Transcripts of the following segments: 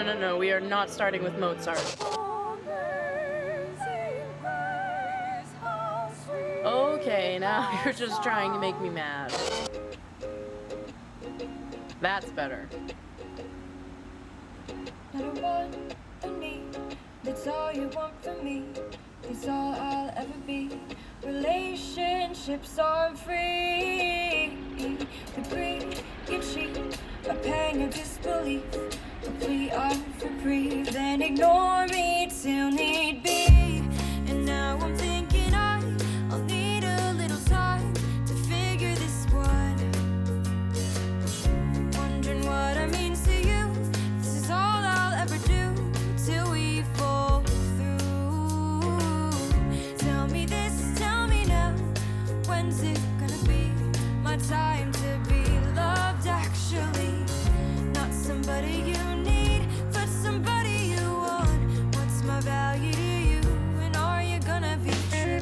No. We are not starting with Mozart. Okay, now you're just trying to make me mad. That's better. That's all you want from me. It's all I'll ever be. Relationships aren't free. The greed, you cheat, a pang of disbelief, a plea of reprieve. Then ignore me till need be. And now I'm thinking I'll need a little time to figure this one. Wondering what I mean to you. This is all I'll ever do till we fall through. Tell me this, tell me now. When's it gonna be my time to be loved actually? Not somebody you need, but somebody you want. What's my value to you, and are you gonna be true?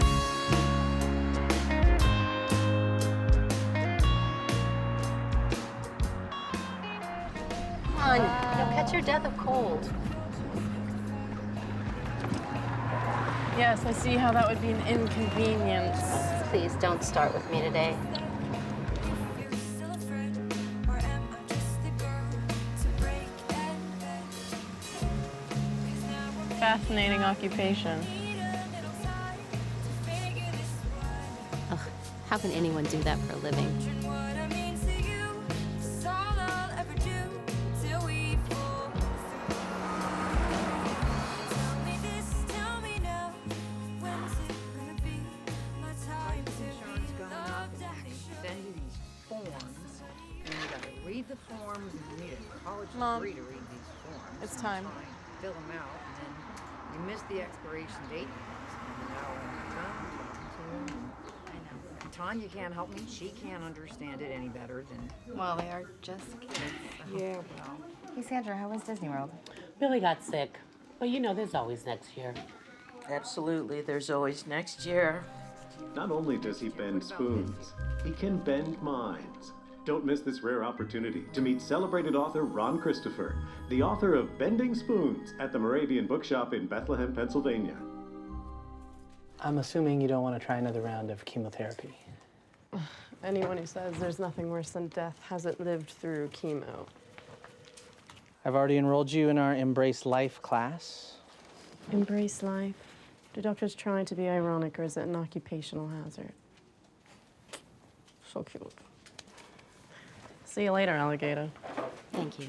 Come on, you'll catch your death of cold. Yes, I see how that would be an inconvenience. Please don't start with me today. You're still a friend, or am I just the girl to break and bend? 'Cause now I'm Fascinating occupation. need a little time to figure this one. Ugh, how can anyone do that for a living? Wondering what I mean to you. This is all I'll ever do till we fall through. Tell me this, tell me now. When's it gonna be my time to Insurance be going up loved and they actually? send you these forms, and you gotta read the forms, and you need a college Mom, degree to read these forms. it's and time. try and fill them out, and then you miss the expiration date. And now I'm talking to him. I know. And Tanya can't help me. She can't understand it any better than. Well, they are just kids. Yeah, well. Hey, Sandra, how was Disney World? Billy got sick, but you know there's always next year. Absolutely, there's always next year. Not only does he bend spoons, he can bend minds. Don't miss this rare opportunity to meet celebrated author Ron Christopher, the author of Bending Spoons, at the Moravian Bookshop in Bethlehem, Pennsylvania. I'm assuming you don't want to try another round of chemotherapy. Anyone who says there's nothing worse than death hasn't lived through chemo. I've already enrolled you in our Embrace Life class. Embrace life. Do doctors try to be ironic, or is it an occupational hazard? So cute. See you later, alligator. Thank you.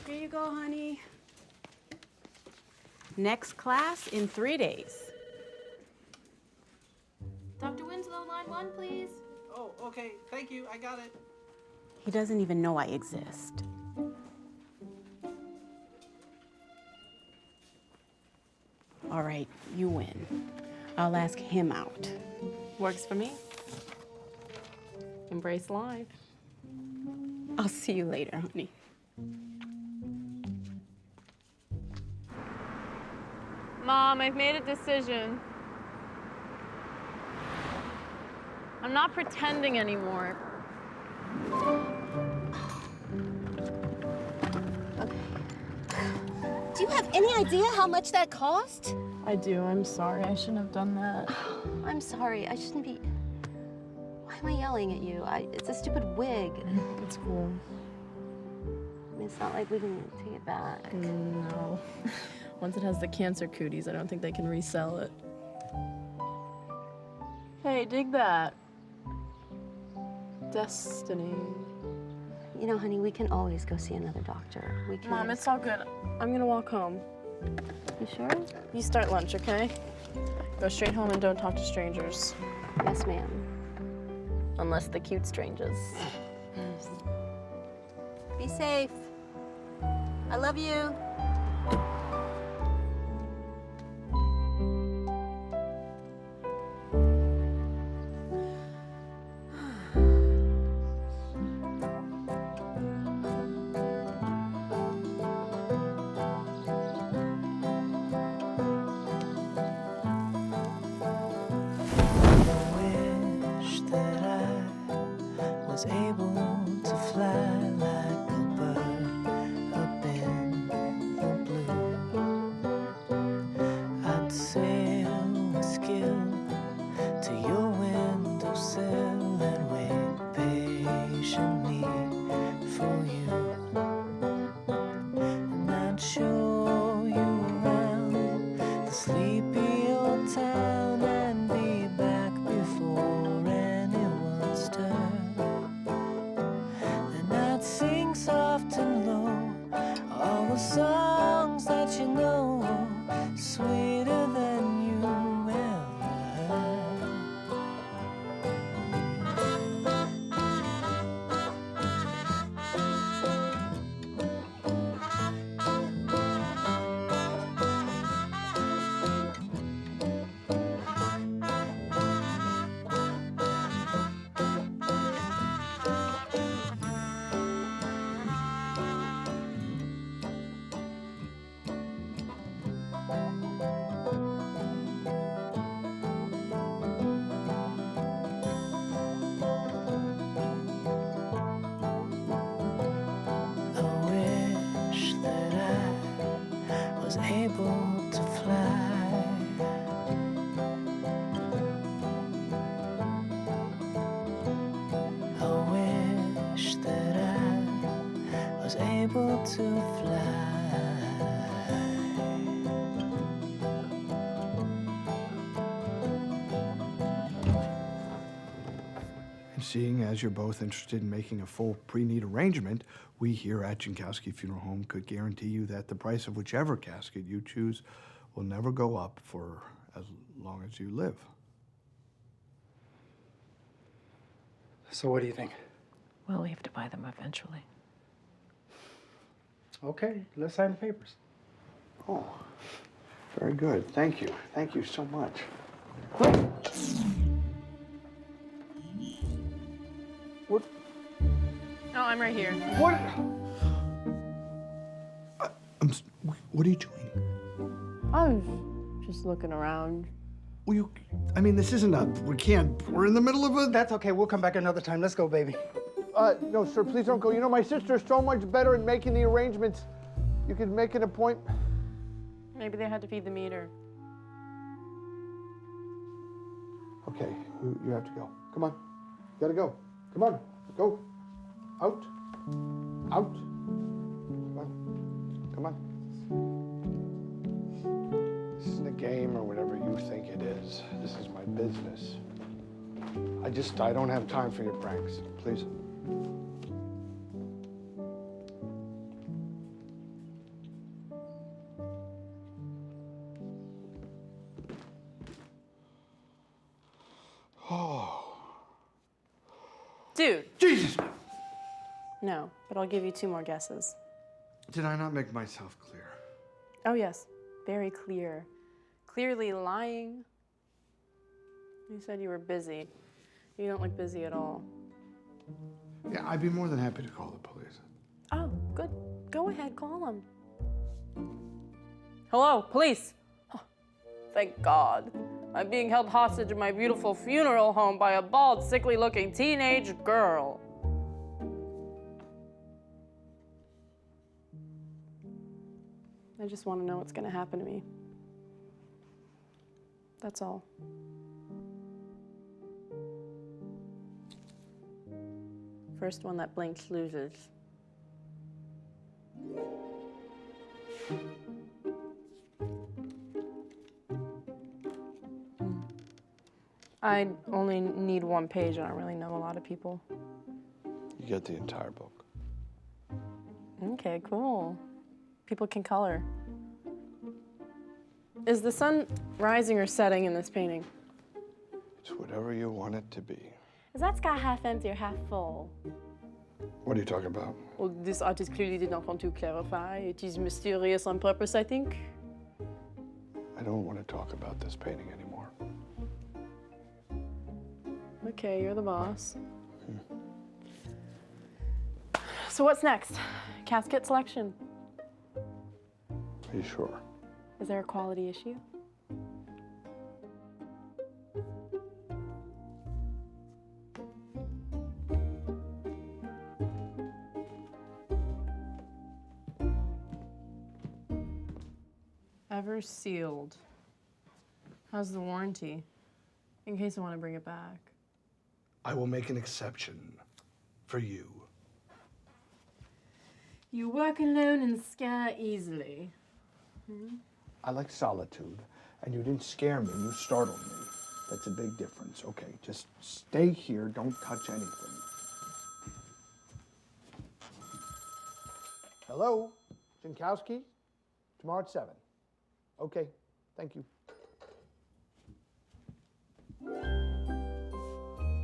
Here you go, honey. Next class in 3 days. Dr. Winslow, line 1, please. Oh, okay. Thank you. I got it. He doesn't even know I exist. All right, you win. I'll ask him out. Works for me. Embrace life. I'll see you later, honey. Mom, I've made a decision. I'm not pretending anymore. Do you have any idea how much that cost? I do. I'm sorry. I shouldn't have done that. I'm sorry. I shouldn't be. Why am I yelling at you? It's a stupid wig. It's cool. I mean, it's not like we can take it back. No. Once it has the cancer cooties, I don't think they can resell it. Hey, dig that. Destiny. You know, honey, we can always go see another doctor. We can. Mom, it's all good. I'm gonna walk home. You sure? You start lunch, okay? Go straight home and don't talk to strangers. Yes, ma'am. Unless the cute strangers. Be safe. I love you. Wish that I was able to fly like a bird all the songs that you know, sweeter than you ever heard. Able to fly. I wish that I was able to fly. And seeing as you're both interested in making a full pre-need arrangement, we here at Jankowski Funeral Home could guarantee you that the price of whichever casket you choose will never go up for as long as you live. So what do you think? Well, we have to buy them eventually. Okay, let's sign the papers. Oh, very good. Thank you. Thank you so much. What? Oh, I'm right here. What? What are you doing? I was just looking around. Well, I mean, this isn't we're in the middle of a... That's okay, we'll come back another time. Let's go, baby. No, sir, please don't go. You know, my sister's so much better at making the arrangements. You could make an appointment. Maybe they had to feed the meter. Okay, you have to go. Come on. You gotta go. Come on. Go. Out. Out. Come on. Come on. This isn't a game or whatever you think it is. This is my business. I don't have time for your pranks. Please. Oh. Dude. Jesus! No, but I'll give you 2 more guesses. Did I not make myself clear? Oh, yes. Very clear. Clearly lying. You said you were busy. You don't look busy at all. Yeah, I'd be more than happy to call the police. Oh, good. Go ahead, call them. Hello, police. Oh, thank God. I'm being held hostage in my beautiful funeral home by a bald, sickly-looking teenage girl. I just want to know what's going to happen to me. That's all. First one that blinks loses. I only need 1 page. I don't really know a lot of people. You get the entire book. Okay, cool. People can color. Is the sun rising or setting in this painting? It's whatever you want it to be. Is that sky half empty or half full? What are you talking about? Well, this artist clearly did not want to clarify. It is mysterious on purpose, I think. I don't want to talk about this painting anymore. Okay, you're the boss. So what's next? Casket selection. Are you sure? Is there a quality issue? Ever sealed. How's the warranty? In case I want to bring it back. I will make an exception for you. You work alone and scare easily. I like solitude, and you didn't scare me, you startled me. That's a big difference. Okay, just stay here, don't touch anything. Hello? Jankowski, tomorrow at 7. Okay, thank you.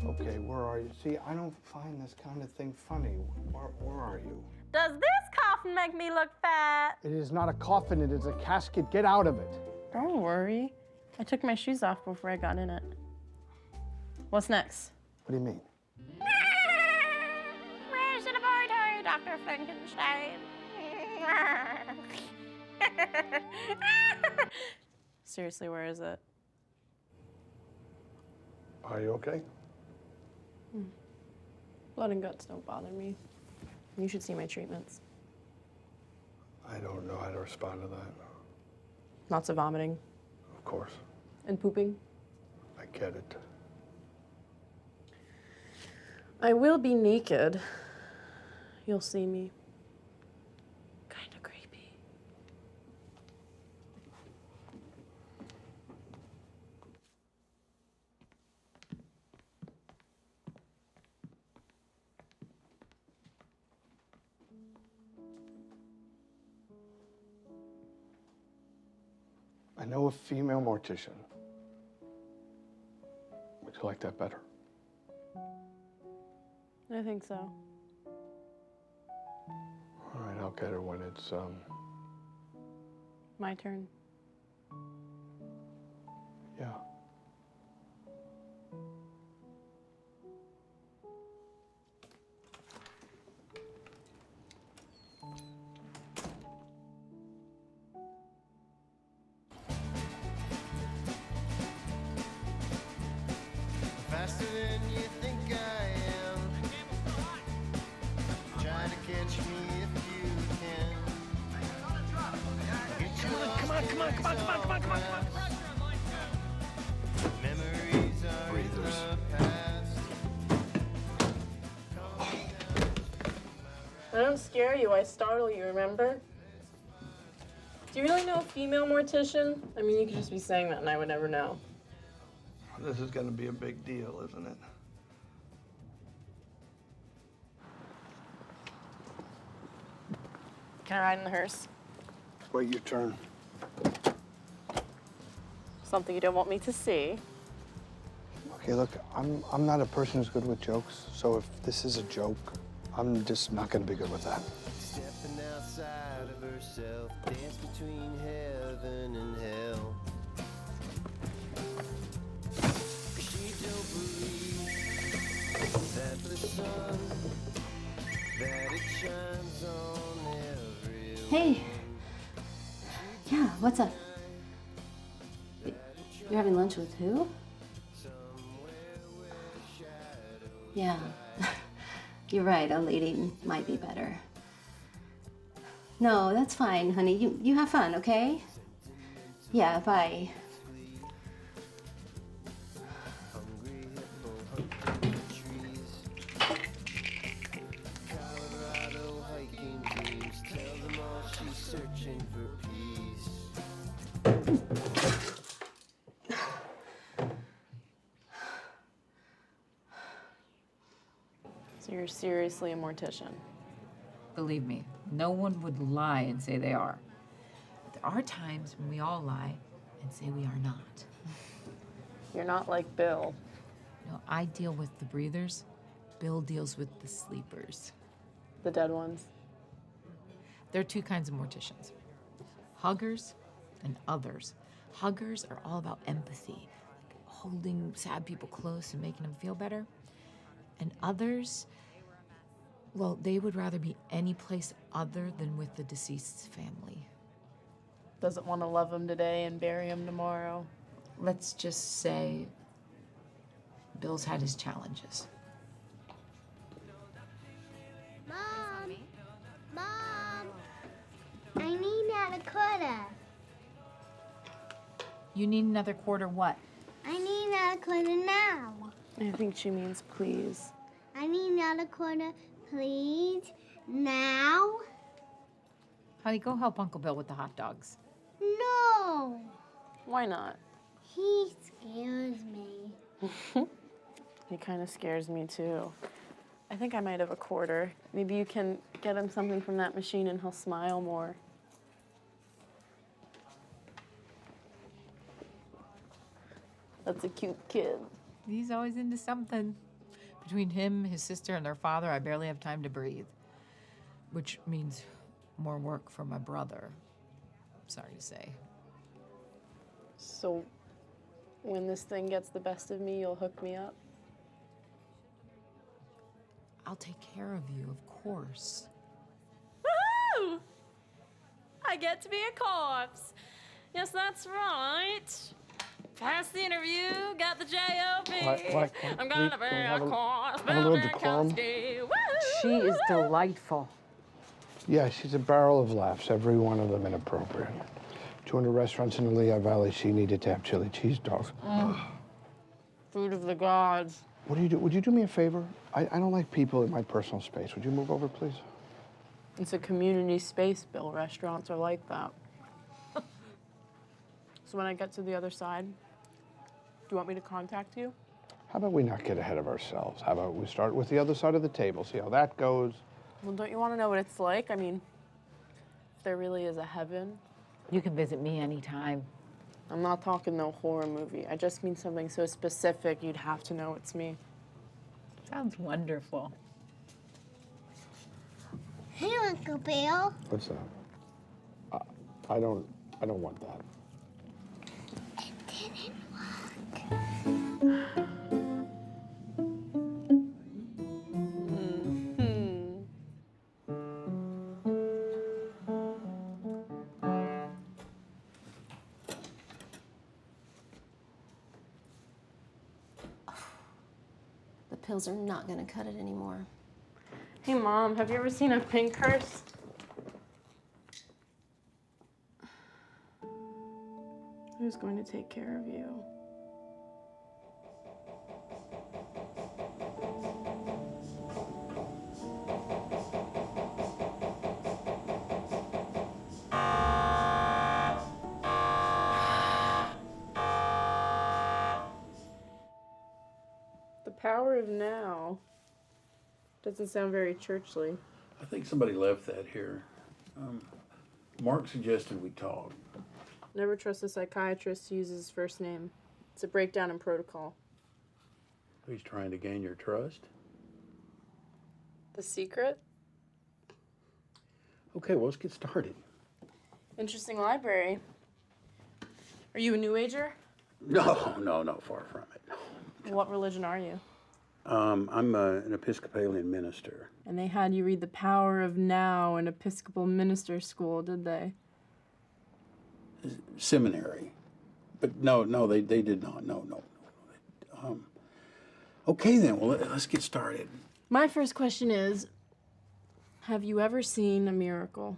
Okay, where are you? See, I don't find this kind of thing funny. Where are you? Does this coffin make me look fat? It is not a coffin, it is a casket. Get out of it. Don't worry. I took my shoes off before I got in it. What's next? What do you mean? Where's the laboratory, Dr. Frankenstein? Seriously, where is it? Are you okay? Blood and guts don't bother me. You should see my treatments. I don't know how to respond to that. Lots of vomiting. Of course. And pooping. I get it. I will be naked. You'll see me. Kinda creepy. I know a female mortician. Would you like that better? I think so. All right, I'll get her when it's, My turn. yeah. Faster than you think I am. Try to catch me if you can. Come on. Memories are Breathers. the past. I don't scare you, I startle you, remember? Do you really know a female mortician? I mean, you could just be saying that and I would never know. This is gonna be a big deal, isn't it? Can I ride in the hearse? Wait your turn. Something you don't want me to see. Okay, look, I'm not a person who's good with jokes, so if this is a joke, I'm just not gonna be good with that. Stepping outside of herself, dance between heaven and hell. She don't believe that the sun, that it shines on every. Hey. Yeah, what's up? You're having lunch with who? Yeah. You're right, a lady might be better. No, that's fine, honey. You have fun, okay? Yeah, bye. Colorado hiking dreams, tell them all she's searching for peace. So you're seriously a mortician? Believe me, no one would lie and say they are. But there are times when we all lie and say we are not. You're not like Bill. No, I deal with the breathers. Bill deals with the sleepers. The dead ones. There are two kinds of morticians. Huggers and others. Huggers are all about empathy, like holding sad people close and making them feel better. And others, well, they would rather be any place other than with the deceased's family. Doesn't want to love him today and bury him tomorrow. Let's just say Bill's had his challenges. Mom, I need another quarter. You need another quarter what? I need another quarter now. I think she means please. I need another quarter, please, now. Honey, go help Uncle Bill with the hot dogs. No, Why not? he scares me. He kind of scares me too. I think I might have a quarter. Maybe you can get him something from that machine and he'll smile more. That's a cute kid. He's always into something. Between him, his sister, and their father, I barely have time to breathe. Which means more work for my brother. Sorry to say. So, when this thing gets the best of me, you'll hook me up? I'll take care of you, of course. Woohoo! I get to be a corpse. Yes, that's right. Passed the interview, got the J.O.B. I'm gonna be a corpse. have a little decorum? She is delightful. Yeah, she's a barrel of laughs, every one of them inappropriate. 200 restaurants in the Lehigh Valley, she needed to have chili cheese dogs. Food of the gods. What do you do? Would you do me a favor? I don't like people in my personal space. Would you move over, please? It's a community space, Bill. Restaurants are like that. So when I get to the other side, do you want me to contact you? How about we not get ahead of ourselves? How about we start with the other side of the table, see how that goes? Well, don't you want to know what it's like? I mean, if there really is a heaven. You can visit me anytime. I'm not talking no horror movie. I just mean something so specific you'd have to know it's me. Sounds wonderful. Hey, Uncle Bill. What's that? I don't want that. It didn't work. The pills are not gonna cut it anymore. Hey, Mom, have you ever seen a pink hearse? Who's going to take care of you? The power of now doesn't sound very churchly. I think somebody left that here. Mark suggested we talk. Never trust a psychiatrist who uses his first name. It's a breakdown in protocol. He's trying to gain your trust. The secret? Okay, well, let's get started. Interesting library. Are you a New Ager? No, far from it. No. What religion are you? I'm an Episcopalian minister. And they had you read The Power of Now in Episcopal Minister School, did they? Seminary. But no, they did not. No. Okay then, well, let's get started. My first question is, have you ever seen a miracle?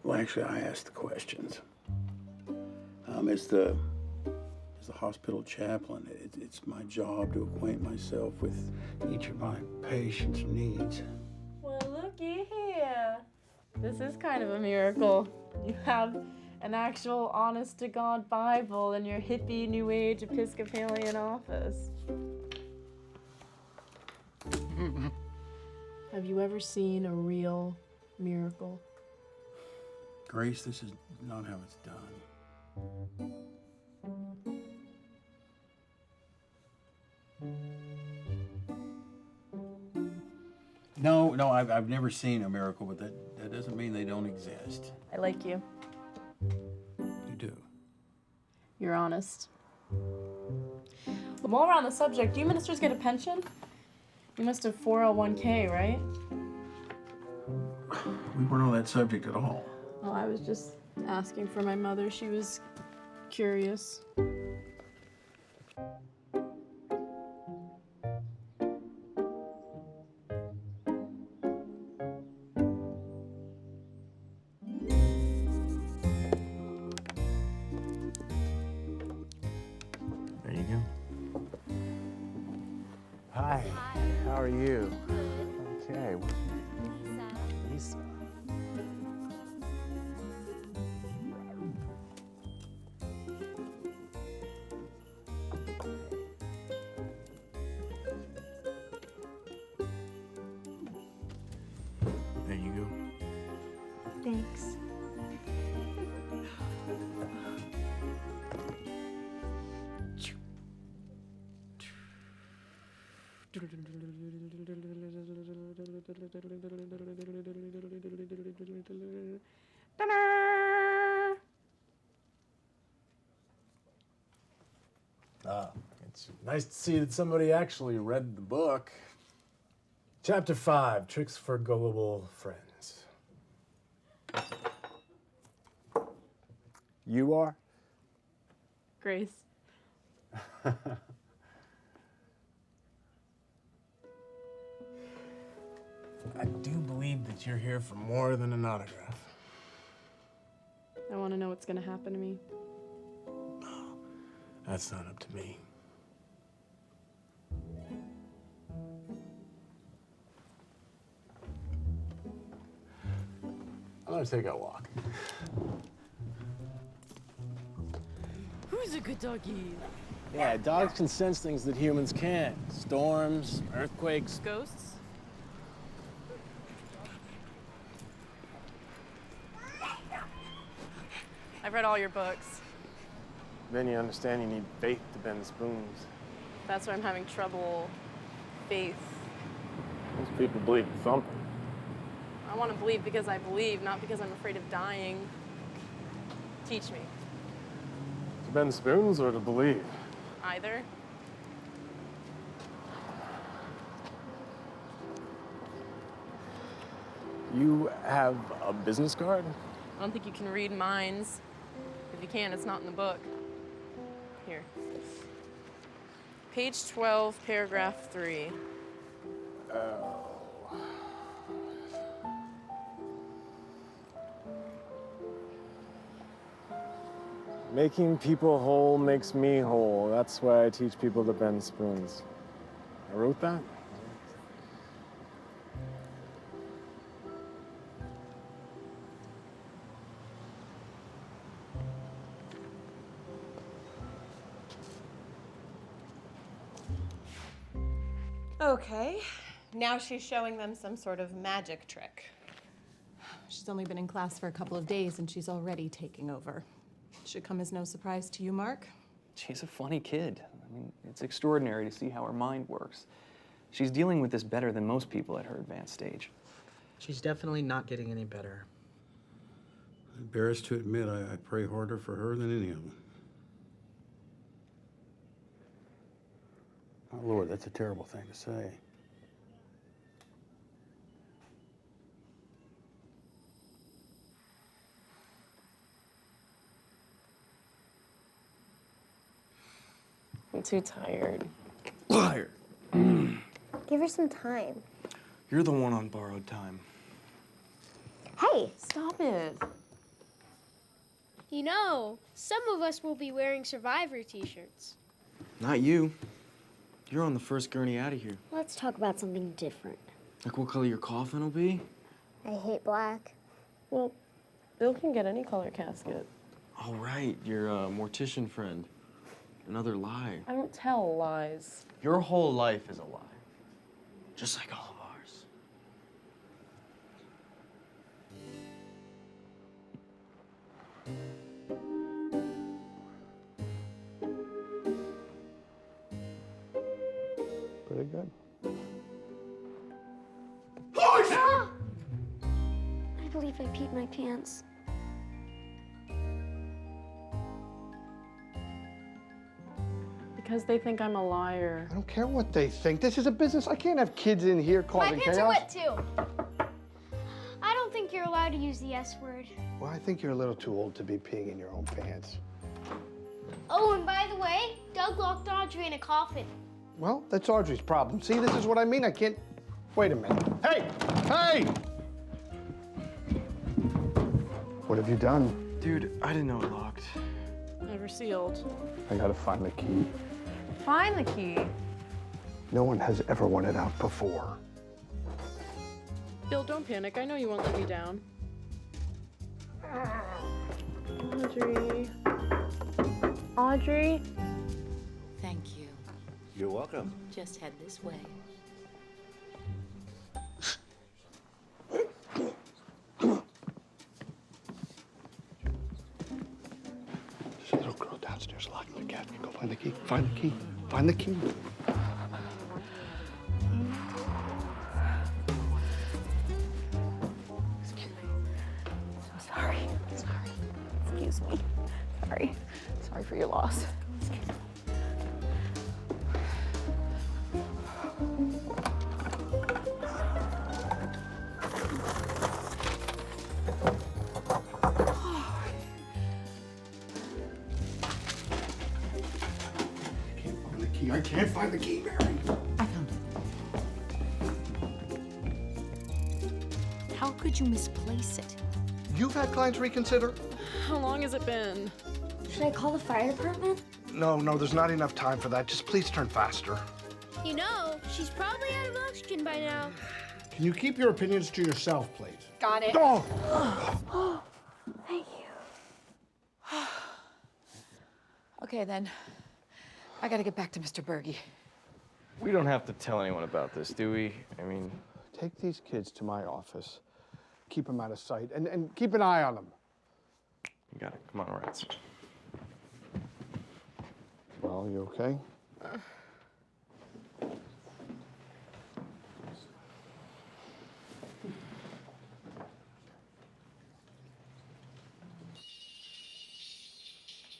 Well, actually, I asked the questions. As the hospital chaplain, it's my job to acquaint myself with each of my patients' needs. Well, looky here. This is kind of a miracle. You have an actual honest-to-God Bible in your hippie New Age Episcopalian office. Have you ever seen a real miracle? Grace, this is not how it's done. No, I've never seen a miracle, but that doesn't mean they don't exist. I like you. You do. You're honest. Well, while we're on the subject, do you ministers get a pension? You must have 401k, right? We weren't on that subject at all. Well, I was just asking for my mother. She was curious. There you go. Hi, how are you? Okay. Lisa. Thanks. It's nice to see that somebody actually read the book. Chapter 5, Tricks for Gullible Friends. You are? Grace. I do believe that you're here for more than an autograph. I want to know what's going to happen to me. That's not up to me. I'm gonna take a walk. Who's a good doggy? Yeah, dogs can sense things that humans can't. Storms, earthquakes. Ghosts? I've read all your books. Then you understand you need faith to bend spoons. That's why I'm having trouble. Faith. Most people believe in something. I want to believe because I believe, not because I'm afraid of dying. Teach me. To bend spoons or to believe? Either. You have a business card? I don't think you can read minds. If you can, it's not in the book. Here. Page 12, paragraph 3. Making people whole makes me whole. That's why I teach people to bend spoons. I wrote that? Okay, now she's showing them some sort of magic trick. She's only been in class for a couple of days and she's already taking over. Should come as no surprise to you, Mark. She's a funny kid. I mean, it's extraordinary to see how her mind works. She's dealing with this better than most people at her advanced stage. She's definitely not getting any better. Embarrassed to admit, I pray harder for her than any of them. Oh, Lord, that's a terrible thing to say. I'm too tired. Liar. Give her some time. You're the one on borrowed time. Hey! Stop it. You know, some of us will be wearing Survivor t-shirts. Not you. You're on the first gurney out of here. Let's talk about something different. Like what color your coffin will be? I hate black. Well, Bill can get any color casket. All right, your mortician friend. Another lie. I don't tell lies. Your whole life is a lie. Just like all of ours. Pretty good. Ah! I believe I peed my pants. Because they think I'm a liar. I don't care what they think. This is a business. I can't have kids in here causing My pants chaos. are wet too. I don't think you're allowed to use the S word. Well, I think you're a little too old to be peeing in your own pants. Oh, and by the way, Doug locked Audrey in a coffin. Well, that's Audrey's problem. See, this is what I mean. I can't. Wait a minute. Hey! Hey! What have you done? Dude, I didn't know it locked. Never sealed. I gotta find the key. Find the key. No one has ever wanted out before. Bill, don't panic. I know you won't let me down. Audrey. Audrey? Thank you. You're welcome. Just head this way. downstairs, lock the cabinet. Go find the key. Find the key. Find the key. Excuse me. So sorry. Sorry. Excuse me. Sorry. Sorry for your loss. Excuse me. I can't find the key, Mary. I found it. How could you misplace it? You've had clients reconsider? How long has it been? Should I call the fire department? No, there's not enough time for that. Just please turn faster. You know, she's probably out of oxygen by now. Can you keep your opinions to yourself, please? Got it. Oh! Thank you. Okay, then. I gotta get back to Mr. Berge. We don't have to tell anyone about this, do we? I mean... Take these kids to my office. Keep them out of sight, and keep an eye on them. You got it. Come on, Rats. Well, you okay?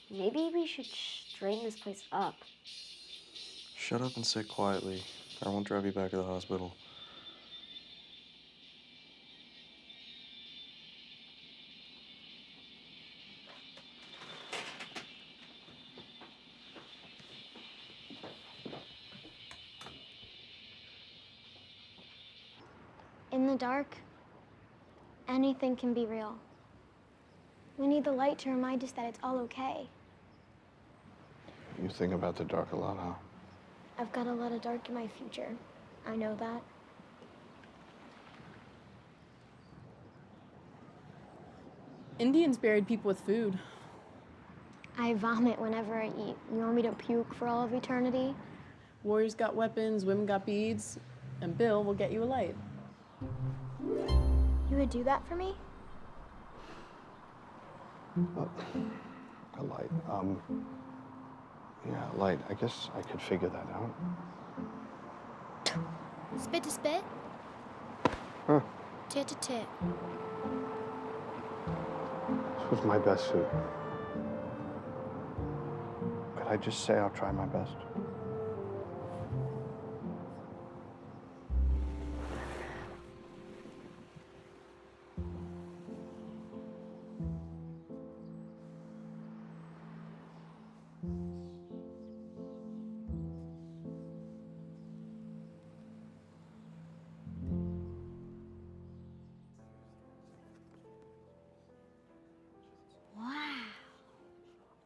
Maybe we should straighten this place up. Shut up and sit quietly. I won't drive you back to the hospital. In the dark, anything can be real. We need the light to remind us that it's all okay. You think about the dark a lot, huh? I've got a lot of dark in my future. I know that. Indians buried people with food. I vomit whenever I eat. You want me to puke for all of eternity? Warriors got weapons, women got beads, and Bill will get you a light. You would do that for me? A light. Yeah, a light. I guess I could figure that out. Spit to spit, Huh. tit to tit. This was my best suit. Could I just say I'll try my best?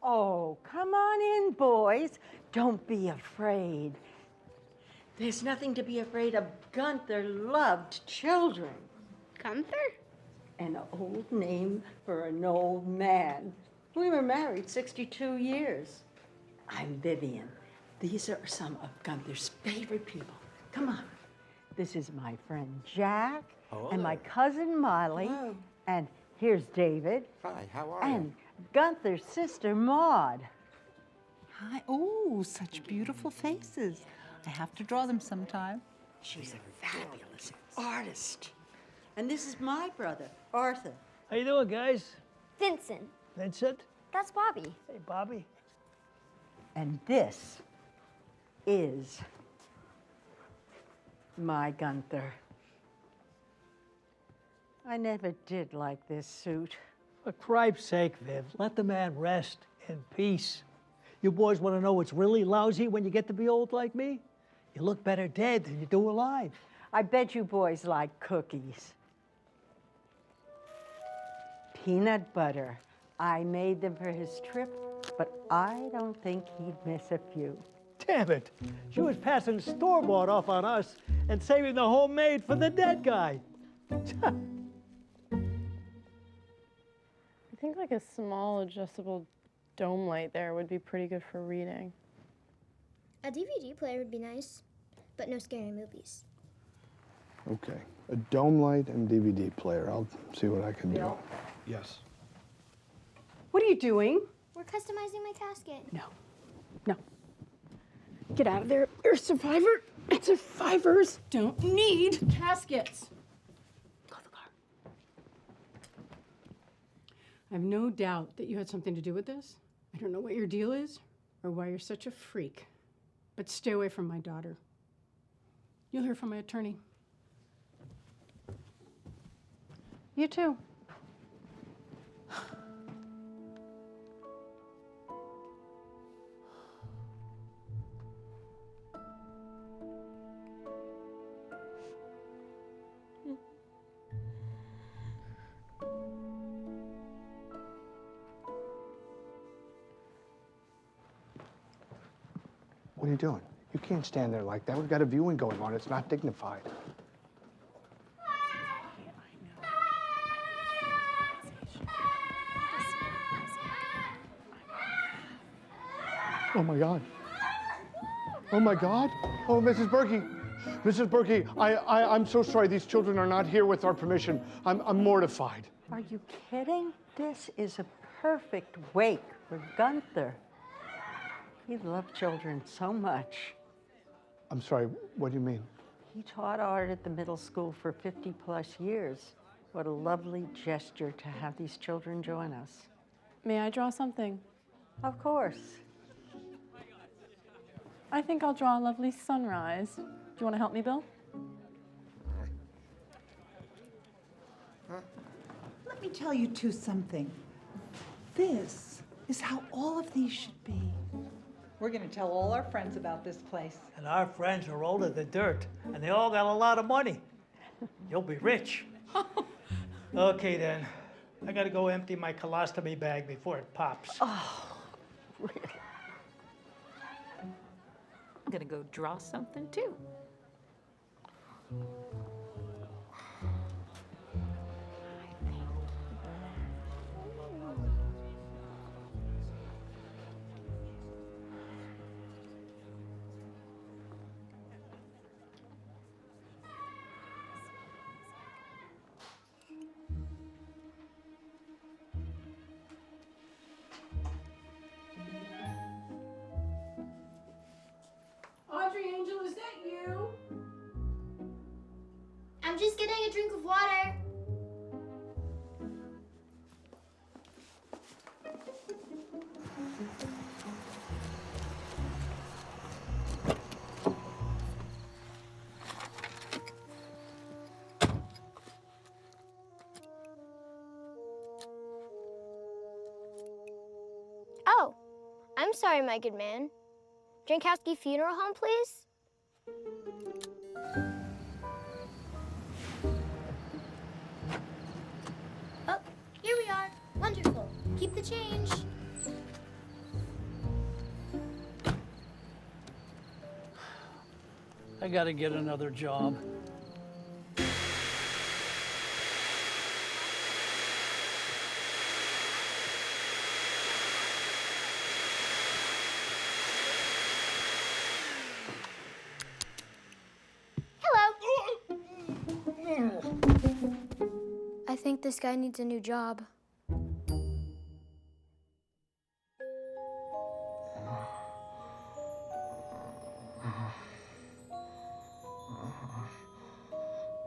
Oh, come on in, boys. Don't be afraid. There's nothing to be afraid of. Gunther loved children. Gunther? An old name for an old man. We were married 62 years. I'm Vivian. These are some of Gunther's favorite people. Come on. This is my friend Jack and my cousin Molly. Hello. And here's David. Hi, how are And Gunther's sister Maud. Hi. Oh, such beautiful faces. I have to draw them sometime. She's a fabulous artist. And this is my brother, Arthur. How you doing, guys? Vincent. Vincent? That's Bobby. Hey, Bobby. And this is my Gunther. I never did like this suit. For cripe's sake, Viv, let the man rest in peace. You boys want to know what's really lousy when you get to be old like me? You look better dead than you do alive. I bet you boys like cookies. Peanut butter. I made them for his trip, but I don't think he'd miss a few. Damn it. She was passing store-bought off on us and saving the homemade for the dead guy. I think like a small adjustable dome light there would be pretty good for reading. A DVD player would be nice, but no scary movies. Okay. A dome light and DVD player. I'll see what I can do. Bill? Yes. What are you doing? We're customizing my casket. No. No. Get out of there. You're a survivor. And survivors don't need caskets. Call the car. I have no doubt that you had something to do with this. I don't know what your deal is or why you're such a freak. But stay away from my daughter. You'll hear from my attorney. You too. What are you doing? You can't stand there like that. We've got a viewing going on. It's not dignified. Oh my God. Oh my God. Oh, Mrs. Berkey. Mrs. Berkey, I'm so sorry. These children are not here with our permission. I'm mortified. Are you kidding? This is a perfect wake for Gunther. He loved children so much. I'm sorry, what do you mean? He taught art at the middle school for 50+ years. What a lovely gesture to have these children join us. May I draw something? Of course. I think I'll draw a lovely sunrise. Do you want to help me, Bill? Let me tell you two something. This is how all of these should be. We're going to tell all our friends about this place. And our friends are older than dirt, and they all got a lot of money. You'll be rich. Okay, then. I gotta go empty my colostomy bag before it pops. Oh, really? I'm gonna go draw something too. Audrey Angel, is that you? I'm just getting a drink of water. Oh, I'm sorry, my good man. Jankowski Funeral Home, please? Oh, here we are. Wonderful. Keep the change. I gotta get another job. I think this guy needs a new job.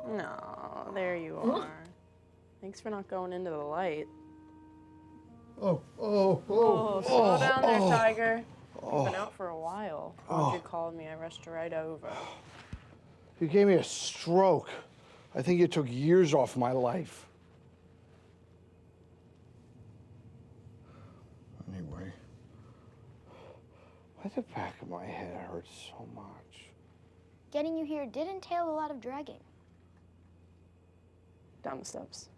No, there you are. Thanks for not going into the light. Oh, Slow down there, Tiger. You've been Oh. out for a while. Oh. Audrey called me. I rushed right over. You gave me a stroke. I think you took years off my life. Anyway, why the back of my head hurts so much? Getting you here did entail a lot of dragging. Down the steps.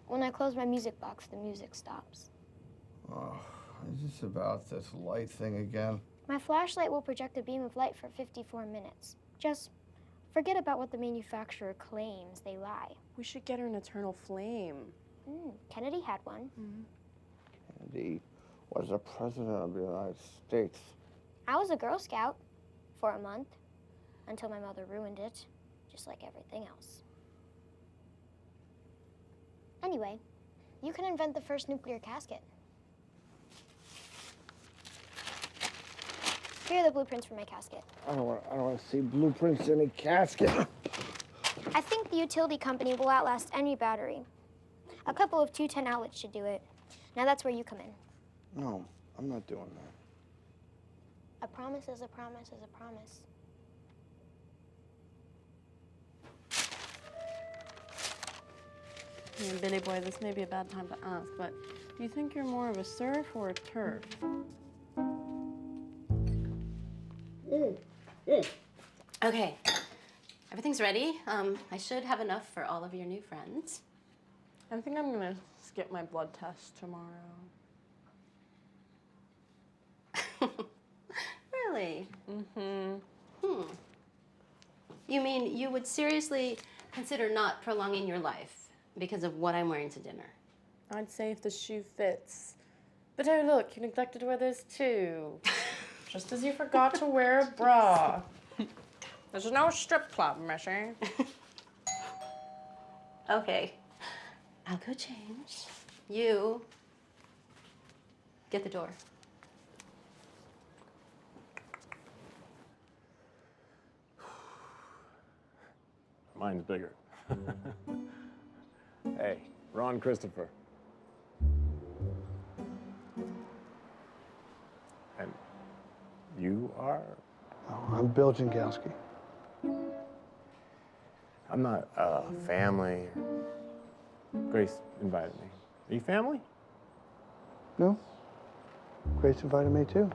When I close my music box, the music stops. Oh, is this about this light thing again? My flashlight will project a beam of light for 54 minutes. Just forget about what the manufacturer claims they lie. We should get her an eternal flame. Kennedy had one. Kennedy was the president of the United States. I was a Girl Scout for a month until my mother ruined it, just like everything else. Anyway, You can invent the first nuclear casket. Here are the blueprints for my casket. I don't want to see blueprints in a casket. I think the utility company will outlast any battery. A couple of 210 outlets should do it. Now that's where you come in. No, I'm not doing that. A promise is a promise is a promise. Billy boy, this may be a bad time to ask, but do you think you're more of a surf or a turf? Okay, everything's ready. I should have enough for all of your new friends. I think I'm gonna skip my blood test tomorrow. Really? You mean you would seriously consider not prolonging your life because of what I'm wearing to dinner? I'd say if the shoe fits. But oh look, you neglected to wear this too. Just as you forgot to wear a bra. There's no strip club, Missy. Okay, I'll go change. You get the door. Mine's bigger. Hey, Ron Christopher. And you are? Oh, I'm Bill Jankowski. I'm not family. Grace invited me. Are you family? No? Grace invited me too.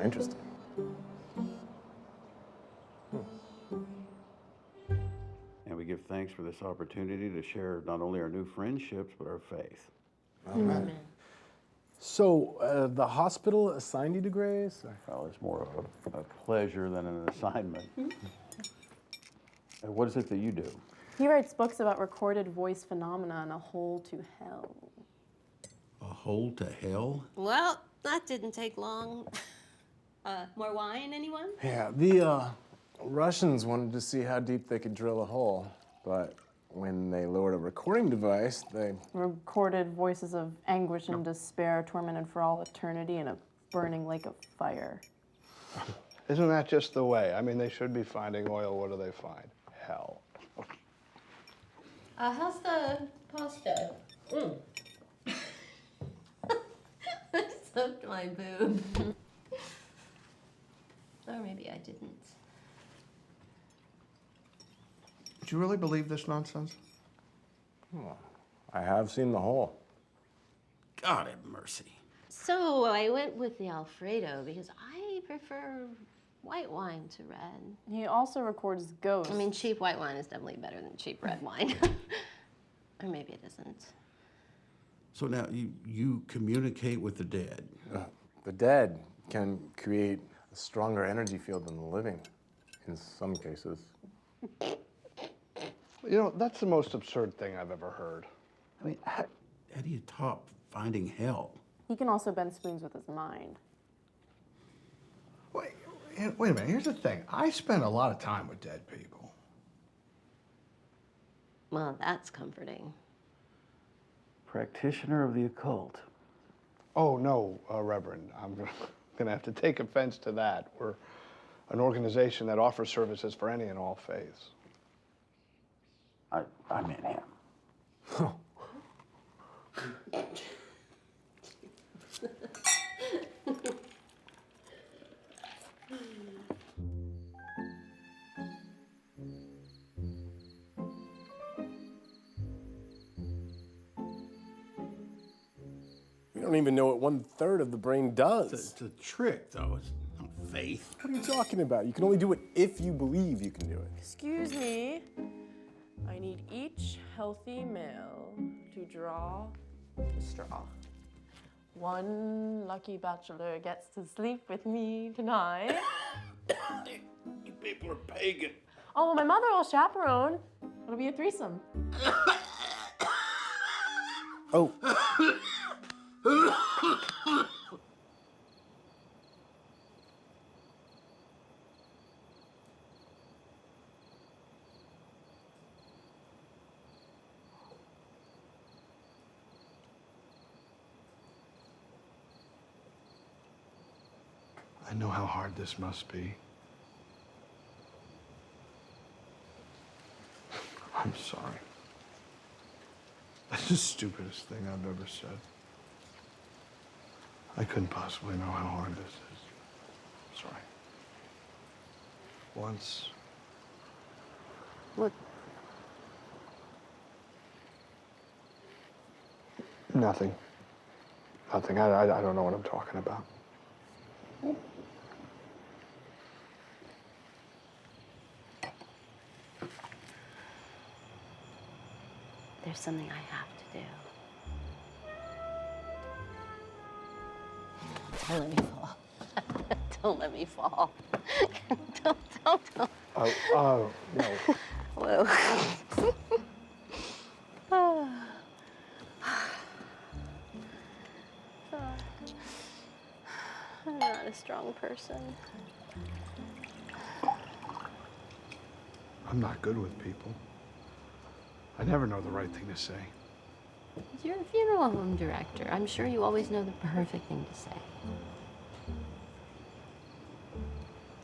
Interesting. And we give thanks for this opportunity to share not only our new friendships, but our faith. Amen. So, the hospital assigned you to Grace? Well, it's more of a pleasure than an assignment. What is it that you do? He writes books about recorded voice phenomena and a hole to hell. A hole to hell? Well, that didn't take long. More wine, anyone? Yeah, the Russians wanted to see how deep they could drill a hole, but when they lowered a recording device, they Recorded voices of anguish and despair, tormented for all eternity in a burning lake of fire. Isn't that just the way? I mean, they should be finding oil. What do they find? Hell. How's the pasta? I soaked my boob. Or maybe I didn't. Do you really believe this nonsense? Well, I have seen the hole. God have mercy. So I went with the Alfredo because I prefer white wine to red. He also records ghosts. I mean, cheap white wine is definitely better than cheap red wine. Or maybe it isn't. So now you communicate with the dead. The dead can create a stronger energy field than the living, in some cases. You know, that's the most absurd thing I've ever heard. I mean, how do you top finding hell? He can also bend spoons with his mind. Wait a minute, here's the thing. I spend a lot of time with dead people. Well, that's comforting. Practitioner of the occult. Oh, no, Reverend. I'm going to have to take offense to that. We're an organization that offers services for any and all faiths. I meant him. We don't even know what 1/3 of the brain does. It's a trick, though. It's not faith. What are you talking about? You can only do it if you believe you can do it. Excuse me. I need each healthy male to draw a straw. One lucky bachelor gets to sleep with me tonight. You people are pagan. Oh, my mother will chaperone. It'll be a threesome. Oh. I know how hard this must be. I'm sorry. That's the stupidest thing I've ever said. I couldn't possibly know how hard this is. Sorry. Once. What? Nothing. Nothing. I don't know what I'm talking about. There's something I have to do. Don't let me fall. Don't let me fall. Don't. Oh, no. Whoa. I'm not a strong person. I'm not good with people. I never know the right thing to say. You're a funeral home director. I'm sure you always know the perfect thing to say.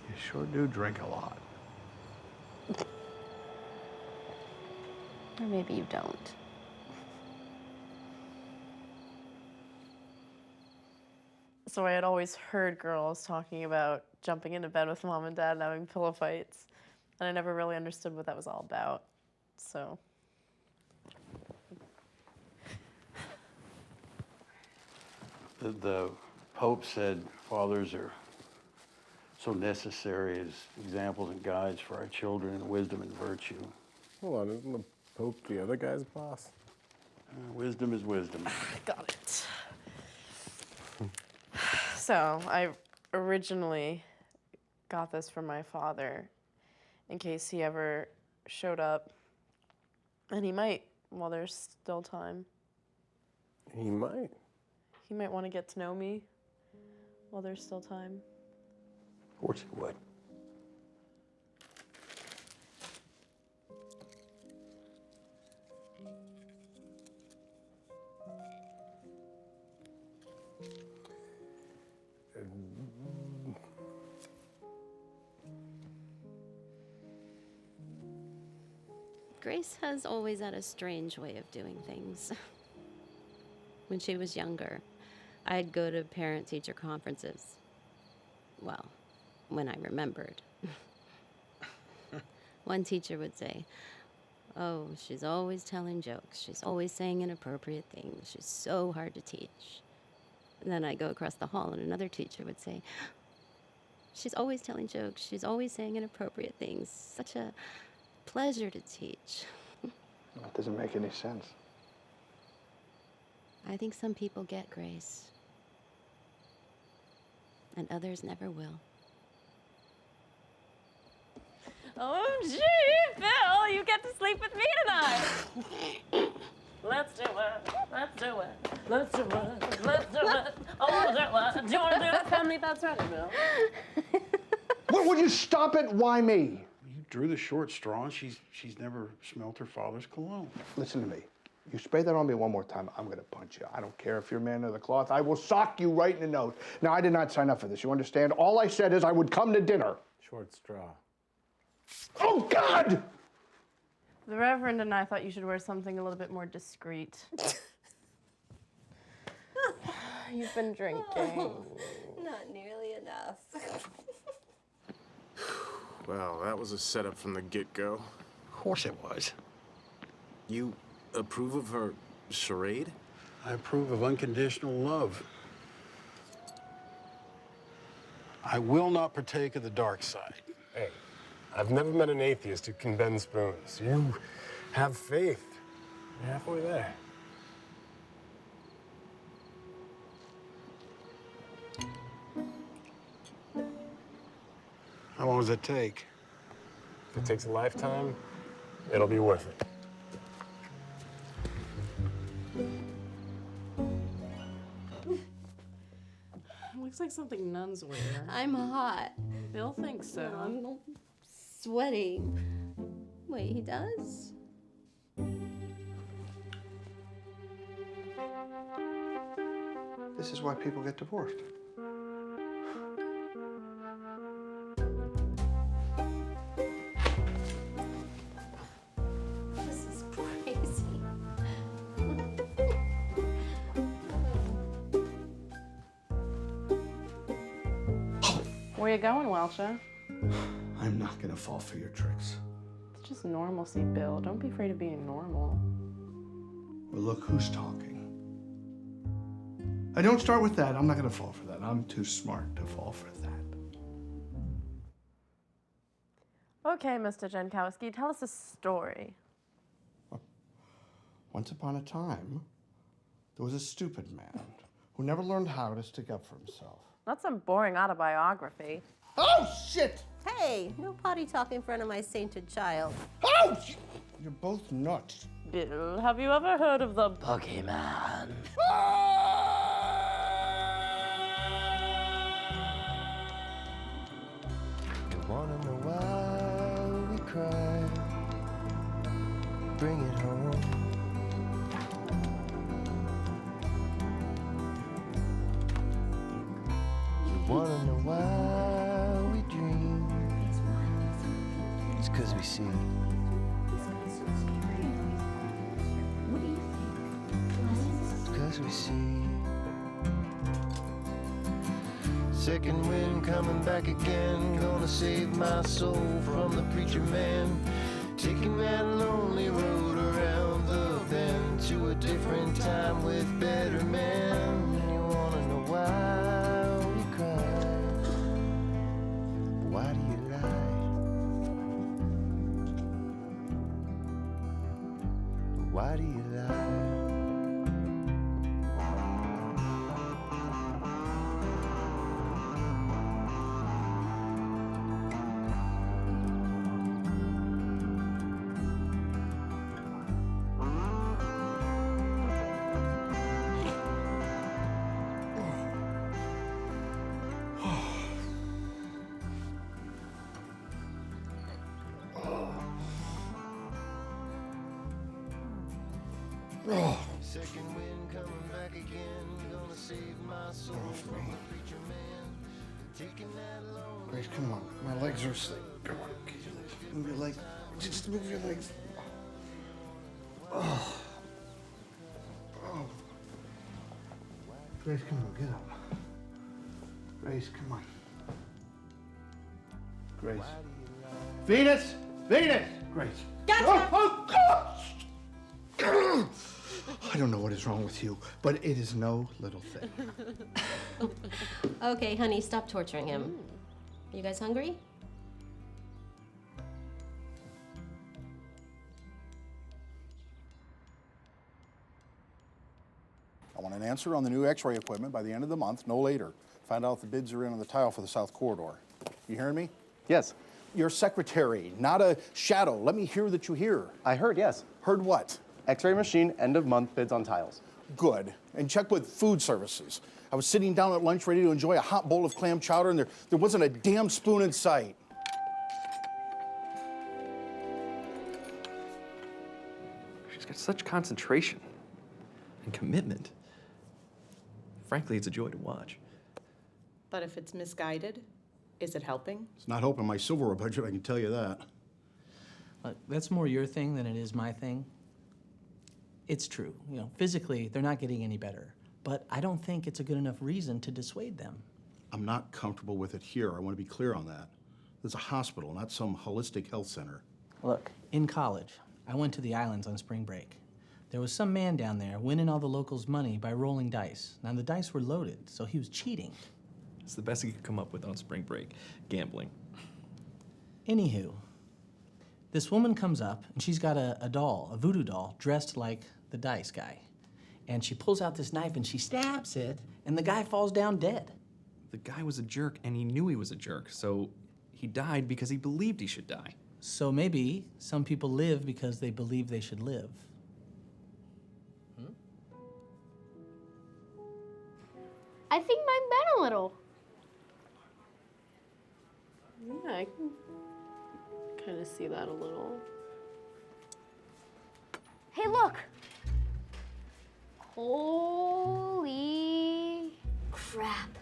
You sure do drink a lot. Or maybe you don't. So I had always heard girls talking about jumping into bed with mom and dad and having pillow fights, and I never really understood what that was all about. So The Pope said fathers are so necessary as examples and guides for our children in wisdom and virtue. Hold on, isn't the Pope the other guy's boss? Wisdom is wisdom. got it. So I originally got this from my father in case he ever showed up, and he might while there's still time. He might. He might want to get to know me while there's still time. Of course he would. Grace has always had a strange way of doing things. When she was younger, I'd go to parent-teacher conferences. Well, when I remembered. One teacher would say, "Oh, she's always telling jokes. She's always saying inappropriate things. She's so hard to teach." And then I'd go across the hall and another teacher would say, "She's always telling jokes. She's always saying inappropriate things. Such a pleasure to teach." That doesn't make any sense. I think some people get Grace, and others never will. Oh, gee, Bill, you get to sleep with me tonight. Let's do it. Let's do it. Let's do it. Let's do it. Oh, do you want to do it? Tell me that's right, Bill. Would you stop it? Why me? You drew the short straw, and she's never smelt her father's cologne. Listen to me. You spray that on me one more time, I'm gonna punch you. I don't care if you're man of the cloth. I will sock you right in the nose. Now, I did not sign up for this. You understand? All I said is I would come to dinner. Short straw. Oh, God! The Reverend and I thought you should wear something a little bit more discreet. You've been drinking. Not nearly enough. Well, that was a setup from the get-go. Of course it was. You approve of her charade? I approve of unconditional love. I will not partake of the dark side. Hey, I've never met an atheist who can bend spoons. You have faith. You're halfway there. How long does it take? If it takes a lifetime, it'll be worth it. Looks like something nuns wear. I'm hot. Bill thinks so. I'm sweating. Wait, he does? This is why people get divorced. Where you going, Welsha? I'm not gonna fall for your tricks. It's just normalcy, Bill. Don't be afraid of being normal. Well, look who's talking. I don't start with that. I'm not gonna fall for that. I'm too smart to fall for that. Okay, Mr. Jankowski, tell us a story. Once upon a time, there was a stupid man who never learned how to stick up for himself. Not some boring autobiography. Oh, shit! Hey, no potty talk in front of my sainted child. Oh! You're both nuts. Bill, have you ever heard of the Boogeyman? You wanna know why we cry? Bring it home. You wanna know why we dream? It's 'cause we see. It's 'cause we see. Second wind coming back again, gonna save my soul from the preacher man. Taking that lonely road around the bend to a different time with better men. You wanna know why we cry? Why do you lie? Why do you lie? Second wind coming back again, gonna save my soul from the preacher man. Taking that lonely. Grace, come on. My legs are asleep. Come on. Move your legs. Just move your legs. Oh. Oh. Grace, come on. Get up. Grace, come on. Grace. Venus! Venus! Grace. Gotcha! Oh, gosh! I don't know what is wrong with you, but it is no little thing. Okay, honey, stop torturing him. You guys hungry? I want an answer on the new x-ray equipment by the end of the month, no later. Find out if the bids are in on the tile for the south corridor. You hearing me? Yes. You're a secretary, not a shadow. Let me hear that you hear. I heard, yes. Heard what? X-ray machine, end of month bids on tiles. Good. And check with food services. I was sitting down at lunch ready to enjoy a hot bowl of clam chowder, and there wasn't a damn spoon in sight. She's got such concentration and commitment. Frankly, it's a joy to watch. But if it's misguided, is it helping? It's not helping my silverware budget, I can tell you that. That's more your thing than it is my thing. It's true, physically, they're not getting any better. But I don't think it's a good enough reason to dissuade them. I'm not comfortable with it here. I want to be clear on that. It's a hospital, not some holistic health center. Look, in college, I went to the islands on spring break. There was some man down there winning all the locals' money by rolling dice. Now, the dice were loaded, so he was cheating. It's the best he could come up with on spring break, gambling. Anywho, this woman comes up, and she's got a doll, a voodoo doll, dressed like the dice guy. And she pulls out this knife, and she stabs it, and the guy falls down dead. The guy was a jerk, and he knew he was a jerk, so he died because he believed he should die. So maybe some people live because they believe they should live. I think mine bent a little. Yeah, I can kind of see that a little. Hey, look. Holy crap.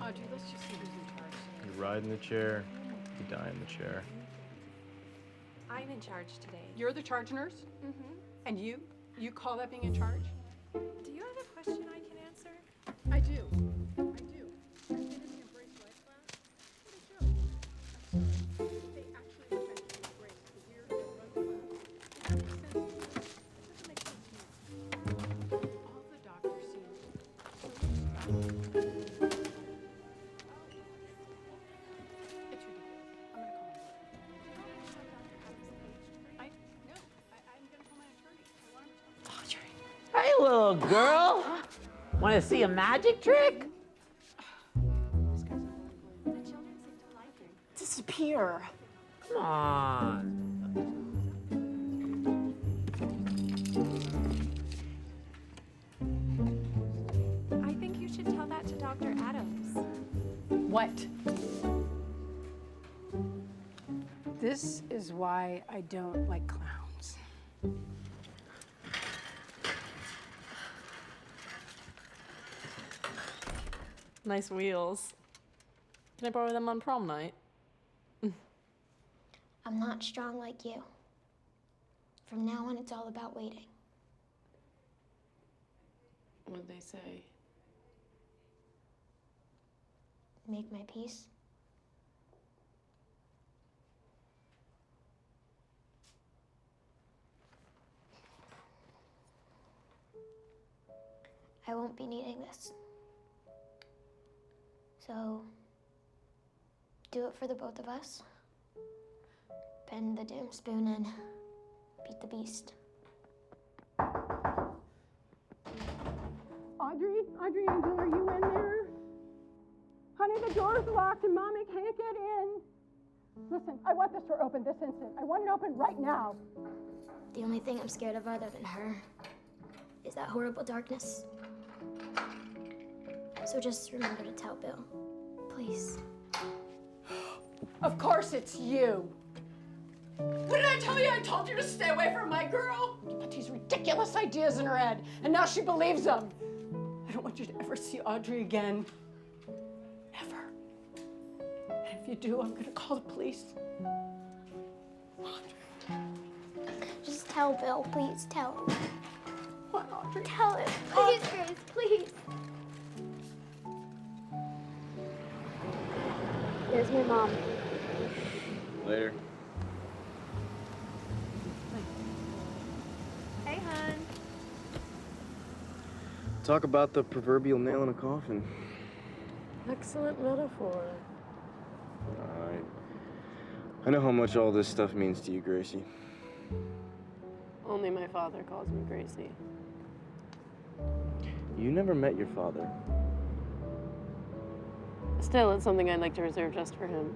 Audrey, let's just see who's in charge. You ride in the chair, you die in the chair. I'm in charge today. You're the charge nurse? Mm-hmm. And you call that being in charge? Do you have a question I can answer? little girl. Want to see a magic trick? Disappear. Come on. I think you should tell that to Dr. Adams. What? This is why I don't like clowns. Nice wheels. Can I borrow them on prom night? I'm not strong like you. From now on, it's all about waiting. What'd they say? Make my peace. I won't be needing this. So, do it for the both of us. Bend the damn spoon and beat the beast. Audrey Angel, are you in there? Honey, the door's locked and Mommy can't get in. Listen, I want this door open this instant. I want it open right now. The only thing I'm scared of other than her is that horrible darkness. So just remember to tell Bill, please. Of course it's you. What did I tell you? I told you to stay away from my girl. You put these ridiculous ideas in her head, and now she believes them. I don't want you to ever see Audrey again. Ever. And if you do, I'm gonna call the police. Audrey. Just tell Bill, please tell him. What, Audrey? Tell him. Please, Grace, please. There's my mom. Later. Hey, hun. Talk about the proverbial nail in a coffin. Excellent metaphor. I know how much all this stuff means to you, Gracie. Only my father calls me Gracie. You never met your father. Still, it's something I'd like to reserve just for him.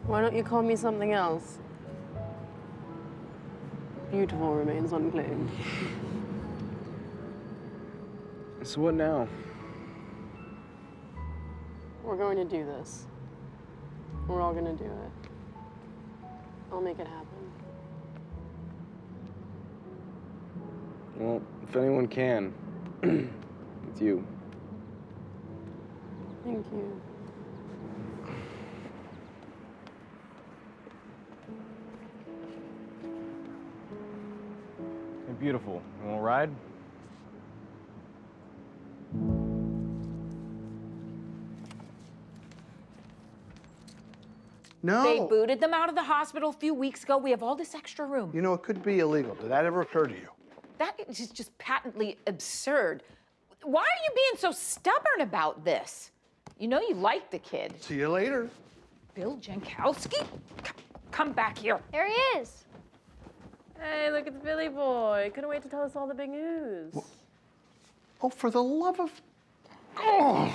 Why don't you call me something else? Beautiful remains unclaimed. So what now? We're going to do this. We're all going to do it. I'll make it happen. Well, if anyone can, it's you. Thank you. Hey, beautiful. You want to ride? No. They booted them out of the hospital a few weeks ago. We have all this extra room. You know, it could be illegal. Did that ever occur to you? That is just patently absurd. Why are you being so stubborn about this? You know you like the kid. See you later. Bill Jankowski? Come back here. There he is. Hey, look at the Billy boy. Couldn't wait to tell us all the big news. Oh, for the love of... Oh!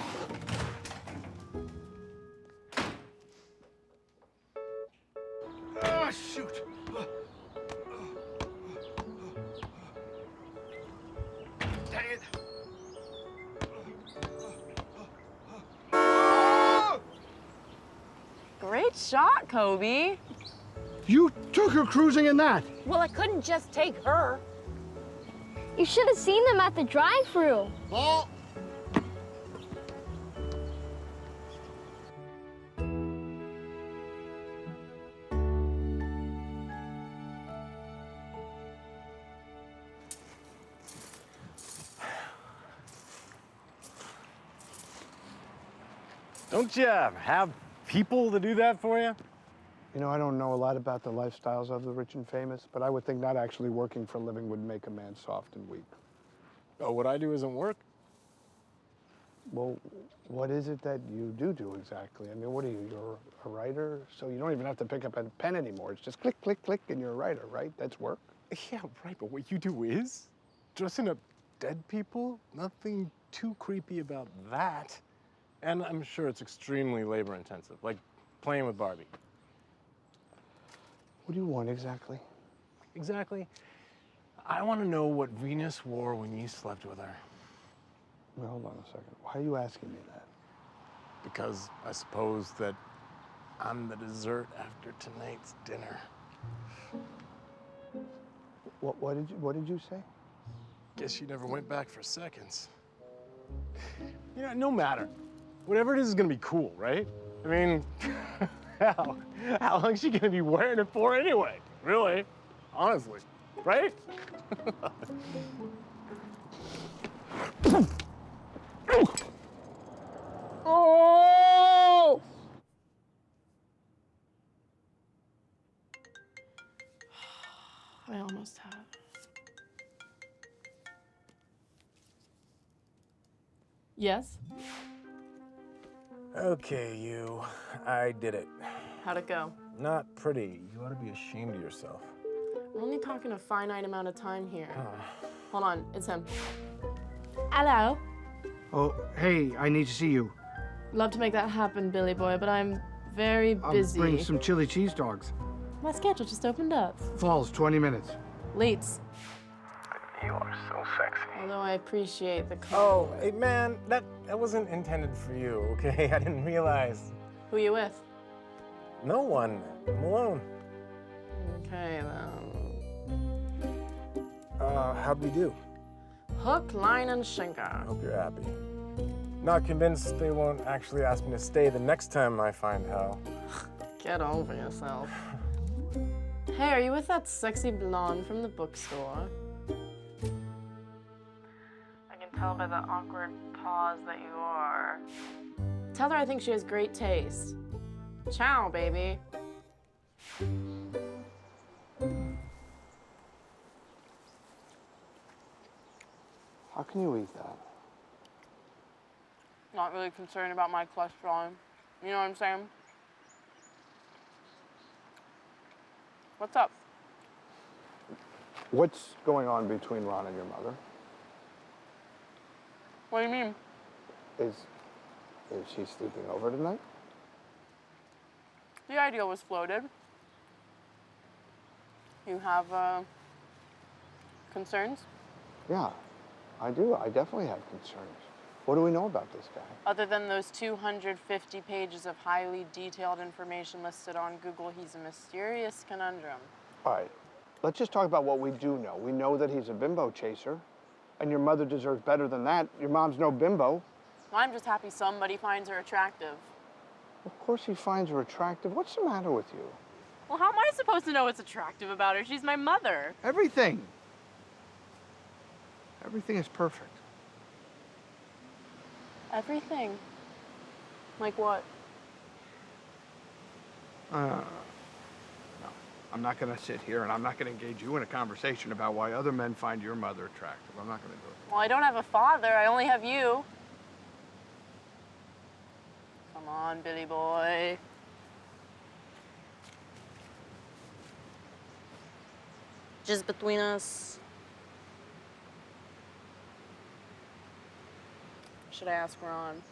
Ah, shoot. Dang it. Great shot, Kobe. You took her cruising in that. Well, I couldn't just take her. You should have seen them at the drive-thru. Ball. Don't you have people to do that for you? You know, I don't know a lot about the lifestyles of the rich and famous, but I would think not actually working for a living would make a man soft and weak. Oh, what I do isn't work? Well, what is it that you do exactly? I mean, what are you? You're a writer? So you don't even have to pick up a pen anymore. It's just click, click, click, and you're a writer, right? That's work. Yeah, right, but what you do is? dressing up dead people, nothing too creepy about that. And I'm sure it's extremely labor intensive, like playing with Barbie. What do you want exactly? Exactly. I want to know what Venus wore when you slept with her. Wait, hold on a second. Why are you asking me that? Because I suppose that I'm the dessert after tonight's dinner. What did you say? Guess you never went back for seconds. You know, no matter. Whatever it is gonna be cool, right? I mean, how long is she gonna be wearing it for anyway? Really? Honestly, right? Oh! I almost have. Yes? Okay, you. I did it. How'd it go? Not pretty. You ought to be ashamed of yourself. We're only talking a finite amount of time here. Hold on, it's him. Hello. Oh, hey, I need to see you. Love to make that happen, Billy boy, but I'm very busy. I'll bring some chili cheese dogs. My schedule just opened up. Falls, 20 minutes. Leets. You are so sexy. Although I appreciate the call. Oh, hey man, that wasn't intended for you, okay? I didn't realize. Who you with? No one. I'm alone. Okay, then. How'd we do? Hook, line, and sinker. Hope you're happy. Not convinced they won't actually ask me to stay the next time I find hell. Get over yourself. Hey, are you with that sexy blonde from the bookstore? I can tell by the awkward pause that you are. Tell her I think she has great taste. Ciao, baby. How can you eat that? Not really concerned about my cholesterol. You know what I'm saying? What's up? What's going on between Ron and your mother? What do you mean? Is she sleeping over tonight? The idea was floated. You have concerns? Yeah, I do. I definitely have concerns. What do we know about this guy? Other than those 250 pages of highly detailed information listed on Google, he's a mysterious conundrum. All right, let's just talk about what we do know. We know that he's a bimbo chaser, and your mother deserves better than that. Your mom's no bimbo. I'm just happy somebody finds her attractive. Of course he finds her attractive. What's the matter with you? Well, how am I supposed to know what's attractive about her? She's my mother. Everything. Everything is perfect. Everything? Like what? No. I'm not going to sit here and I'm not going to engage you in a conversation about why other men find your mother attractive. I'm not going to do it. Well, I don't have a father. I only have you. Come on, Billy boy. Just between us. Should I ask Ron?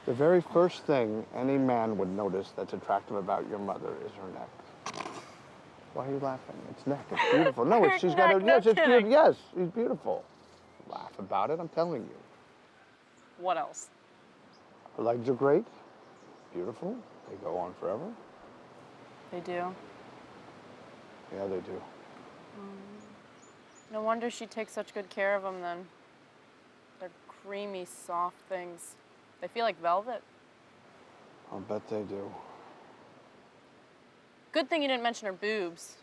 The very first thing any man would notice that's attractive about your mother is her neck. Why are you laughing? It's neck. It's beautiful. No, it's, she's got a, yes, it's beautiful. Yes, she's beautiful. Laugh about it, I'm telling you. What else? Her legs are great. Beautiful. They go on forever. They do. Yeah, they do. No wonder she takes such good care of them then. They're creamy, soft things. They feel like velvet. I'll bet they do. Good thing you didn't mention her boobs.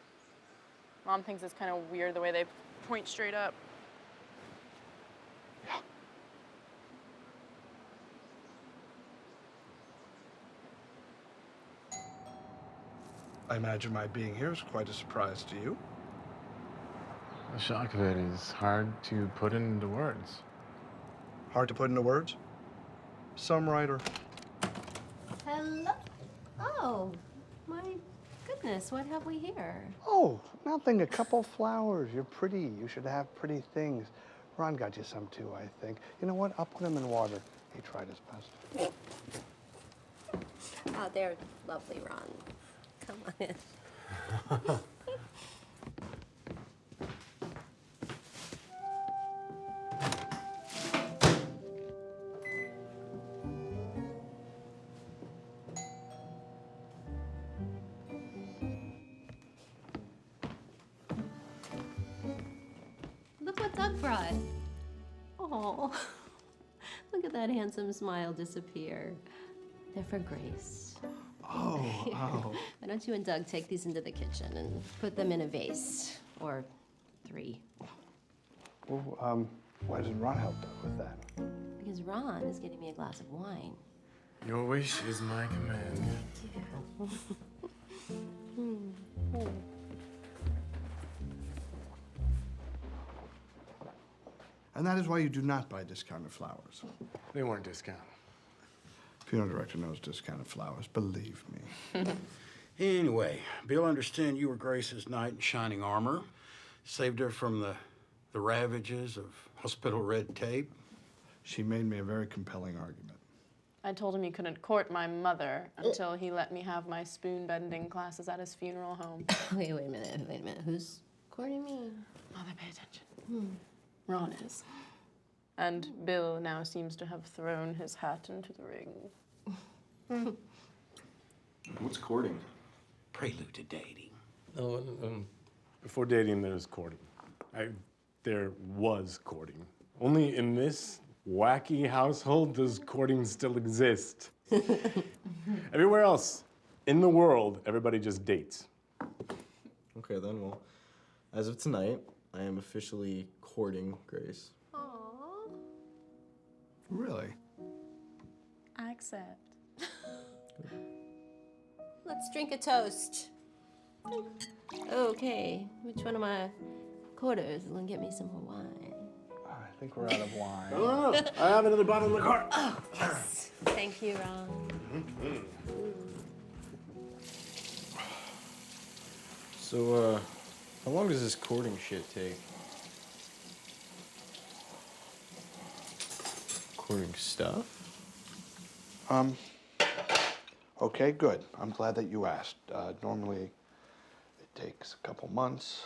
Mom thinks it's kind of weird the way they point straight up. Yeah. I imagine my being here is quite a surprise to you. The shock of it is hard to put into words. Hard to put into words? Some writer. Hello. Oh, my goodness, what have we here? Oh, nothing. A couple flowers. You're pretty. You should have pretty things. Ron got you some too, I think. You know what? I'll put them in water. He tried his best. Oh, they're lovely, Ron. Come on in. Look what Doug brought. Oh, look at that handsome smile disappear. They're for Grace. Oh. Why don't you and Doug take these into the kitchen and put them in a vase, or 3. Well, why doesn't Ron help with that? Because Ron is getting me a glass of wine. Your wish is my command. And that is why you do not buy discounted flowers. They weren't discounted. Funeral director knows discounted flowers, believe me. Anyway, Bill, understand you were Grace's knight in shining armor. Saved her from the ravages of hospital red tape. She made me a very compelling argument. I told him he couldn't court my mother until he let me have my spoon-bending classes at his funeral home. Wait a minute. Who's courting me? Mother, pay attention. Ron is. And Bill now seems to have thrown his hat into the ring. What's courting? Prelude to dating. Oh, before dating, there was courting. There was courting. Only in this wacky household does courting still exist. Everywhere else in the world, everybody just dates. Okay then, well, as of tonight, I am officially courting Grace. Aww. Really? I accept. Let's drink a toast. Okay, which one of my quarters will get me some more wine? I think we're out of wine. Oh, I have another bottle in the car. Oh, yes. Thank you, Ron. So, how long does this courting shit take? Courting stuff? Okay, good. I'm glad that you asked. Normally, it takes a couple months.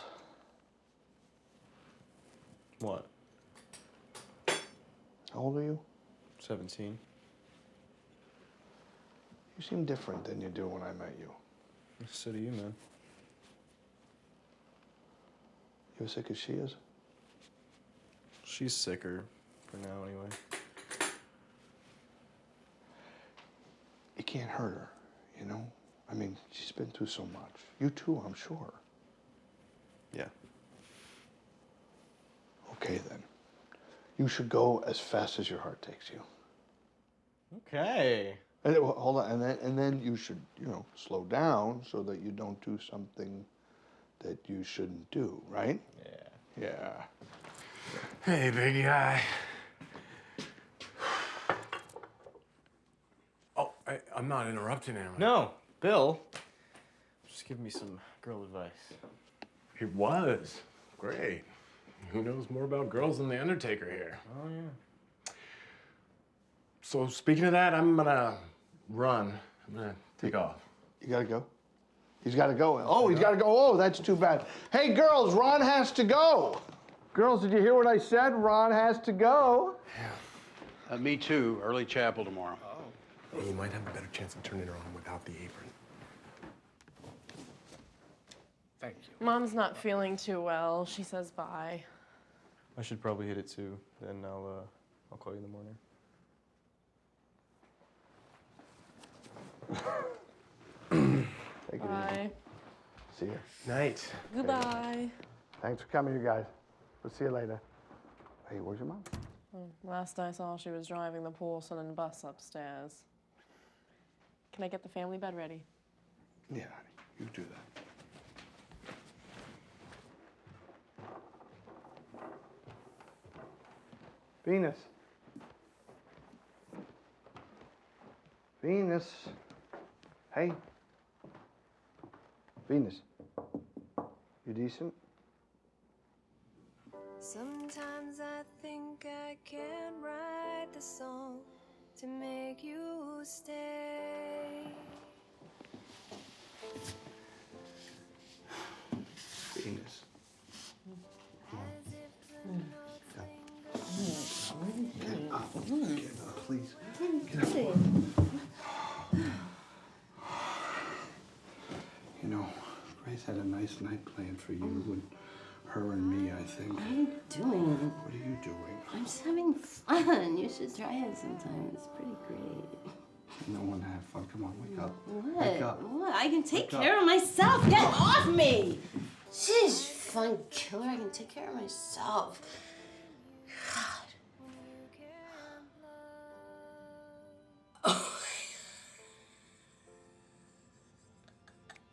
What? How old are you? 17. You seem different than you do when I met you. So do you, man. You as sick as she is? She's sicker, for now anyway. You can't hurt her, you know? I mean, she's been through so much. You too, I'm sure. Yeah. Okay, then. You should go as fast as your heart takes you. Okay. And, well, hold on, and then you should, you know, slow down so that you don't do something that you shouldn't do, right? Yeah. Yeah. Hey, big guy. Oh, I'm not interrupting him. No, Bill. Just give me some girl advice. It was great. Who knows more about girls than the Undertaker here? Oh, yeah. So speaking of that, I'm gonna run. I'm gonna take off. You gotta go? He's gotta go. Oh, he's gotta go. Oh, that's too bad. Hey, girls, Ron has to go. Girls, did you hear what I said? Ron has to go. Yeah. Me too. Early chapel tomorrow. Oh. You might have a better chance of turning her on without the apron. Thank you. Mom's not feeling too well. She says bye. I should probably hit it too. Then I'll call you in the morning. Take it Bye. easy. See you. Night. Goodbye. Thanks for coming, you guys. We'll see you later. Hey, where's your mom? Last I saw, she was driving the porcelain bus upstairs. Can I get the family bed ready? Yeah, honey, you do that. Venus. Venus. Hey. Venus, you decent? Sometimes I think I can write the song to make you stay. Venus. Get up, please. Get up. You know, Grace had a nice night planned for you and her and me, I think. What are you doing? What are you doing? I'm just having fun. You should try it sometime. It's pretty great. No one have fun. Come on, wake up. What? Wake up. What? I can take Wake care up. of myself. Get off me! Sheesh, fun killer. I can take care of myself. God. Oh.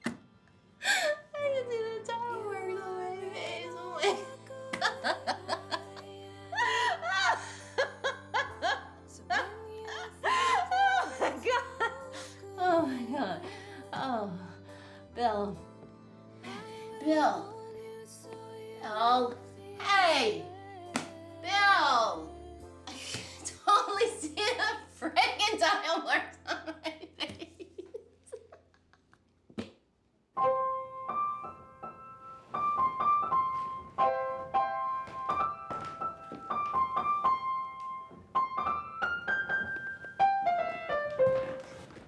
I can see the towel working on my face. Oh my God. Oh my God. Oh, Bill. Bill. Bill. Hey. Bill. I can totally see the friggin' tile marks on my face.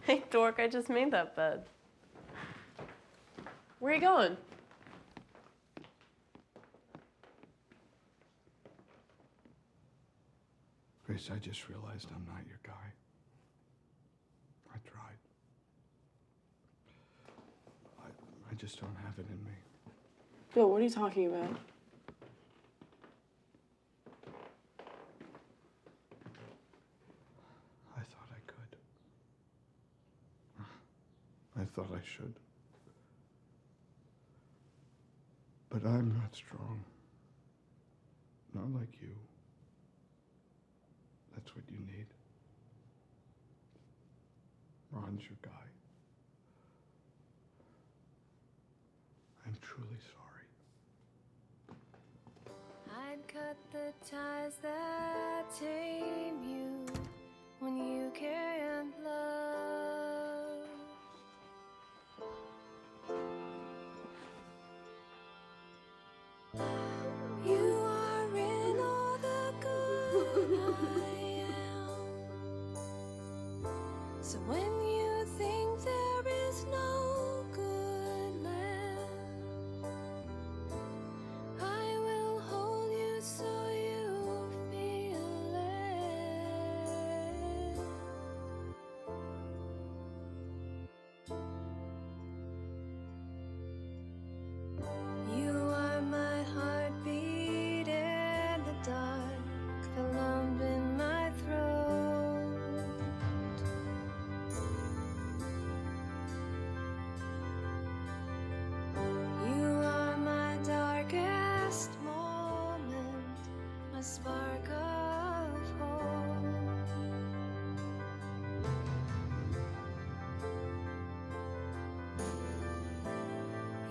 Hey, dork, I just made that bed. Where are you going? Grace, I just realized I'm not your guy. I tried. I just don't have it in me. Bill, what are you talking about? I thought I could. I thought I should. But I'm not strong. Not like you. That's what you need. Ron's your guy. I'm truly sorry. I'd cut the ties that tame you when you can't love. You are in all the good I am. So when you think there is no good left, I will hold you so you feel it. You are my heartbeat in the dark, the lump in my throat. You are my darkest moment, my spark of hope.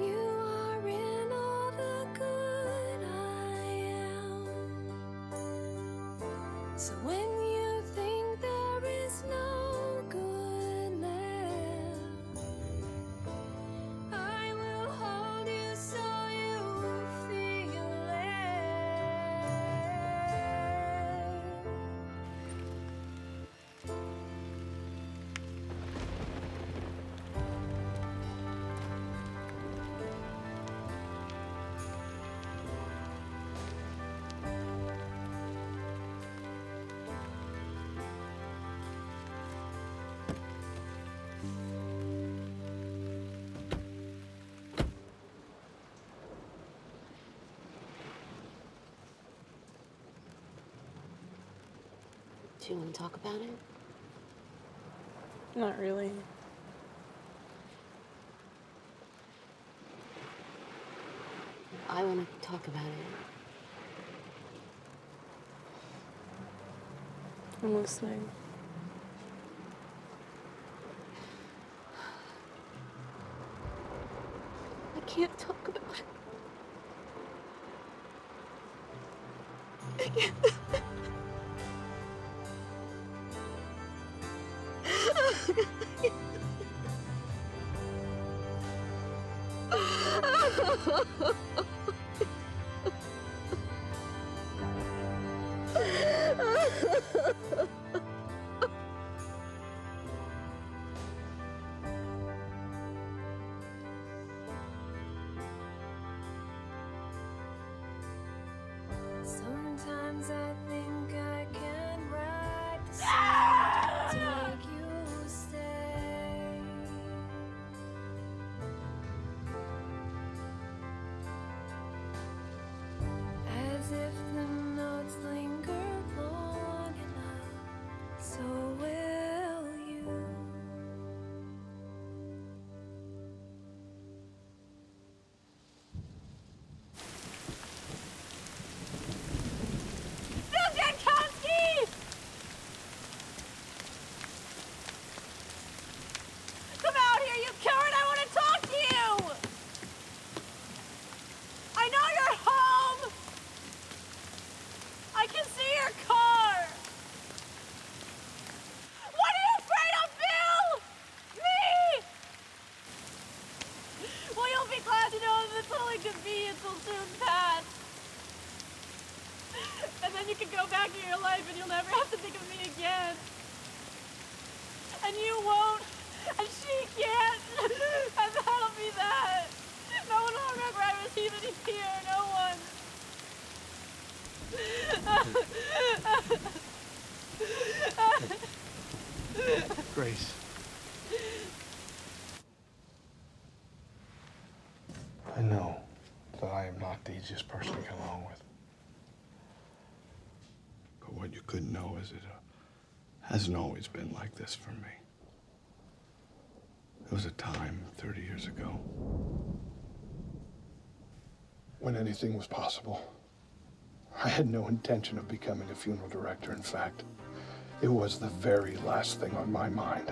You are in all the good I am. So when you think there is no good left, I will hold you so you feel it. Do you want to talk about it? Not really. I want to talk about it. I'm listening. can't talk about it. I can't. Sometimes I think I can write the song to make you stay. As if the notes linger long enough, so will you. Come out here, you coward! I want to talk to you! I know you're home! I can see your car! What are you afraid of, Bill? Me! Well, you'll be glad to know that this only convenience will soon pass. And then you can go back to your life and you'll never have to think of me again. And you won't. And she can't. And that'll be that. No one will remember I was even here. No one. Grace. I know that I am not the easiest person to get along with. But what you couldn't know is it hasn't always been like this for me. There was a time 30 years ago when anything was possible. I had no intention of becoming a funeral director. In fact, it was the very last thing on my mind.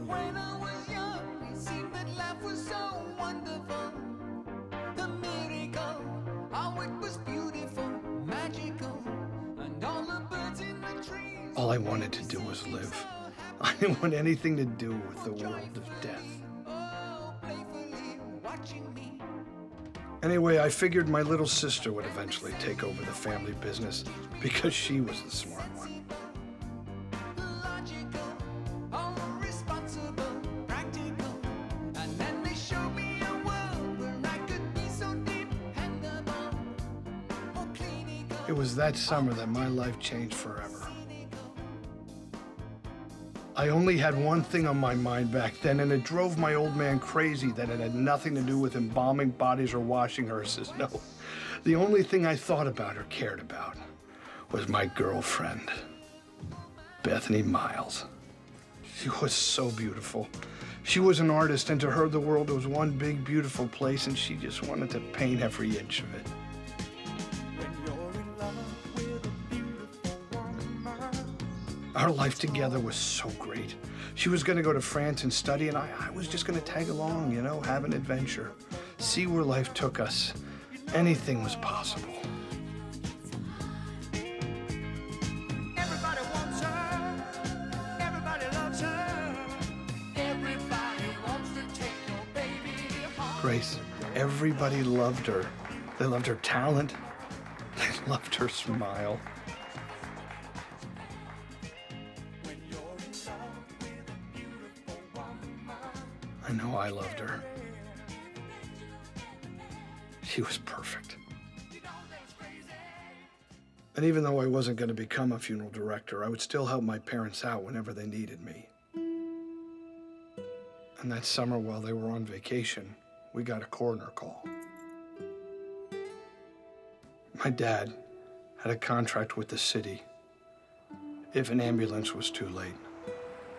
When I was young, it seemed that life was so wonderful. The miracle, how it was beautiful, magical, and all the birds in the trees. All I wanted to do was live. I didn't want anything to do with the world of death. Anyway, I figured my little sister would eventually take over the family business because she was the smart one. It was that summer that my life changed forever. I only had one thing on my mind back then, and it drove my old man crazy that it had nothing to do with embalming bodies or washing hearses. No, the only thing I thought about or cared about was my girlfriend, Bethany Miles. She was so beautiful. She was an artist, and to her the world was one big, beautiful place, and she just wanted to paint every inch of it. Our life together was so great. She was gonna go to France and study, and I was just gonna tag along, you know, have an adventure, see where life took us. Anything was possible. Everybody wants her. Everybody loves her. Everybody wants to take your baby home. Grace, everybody loved her. They loved her talent. They loved her smile. I know I loved her. She was perfect. And even though I wasn't going to become a funeral director, I would still help my parents out whenever they needed me. And that summer, while they were on vacation, we got a coroner call. My dad had a contract with the city. If an ambulance was too late,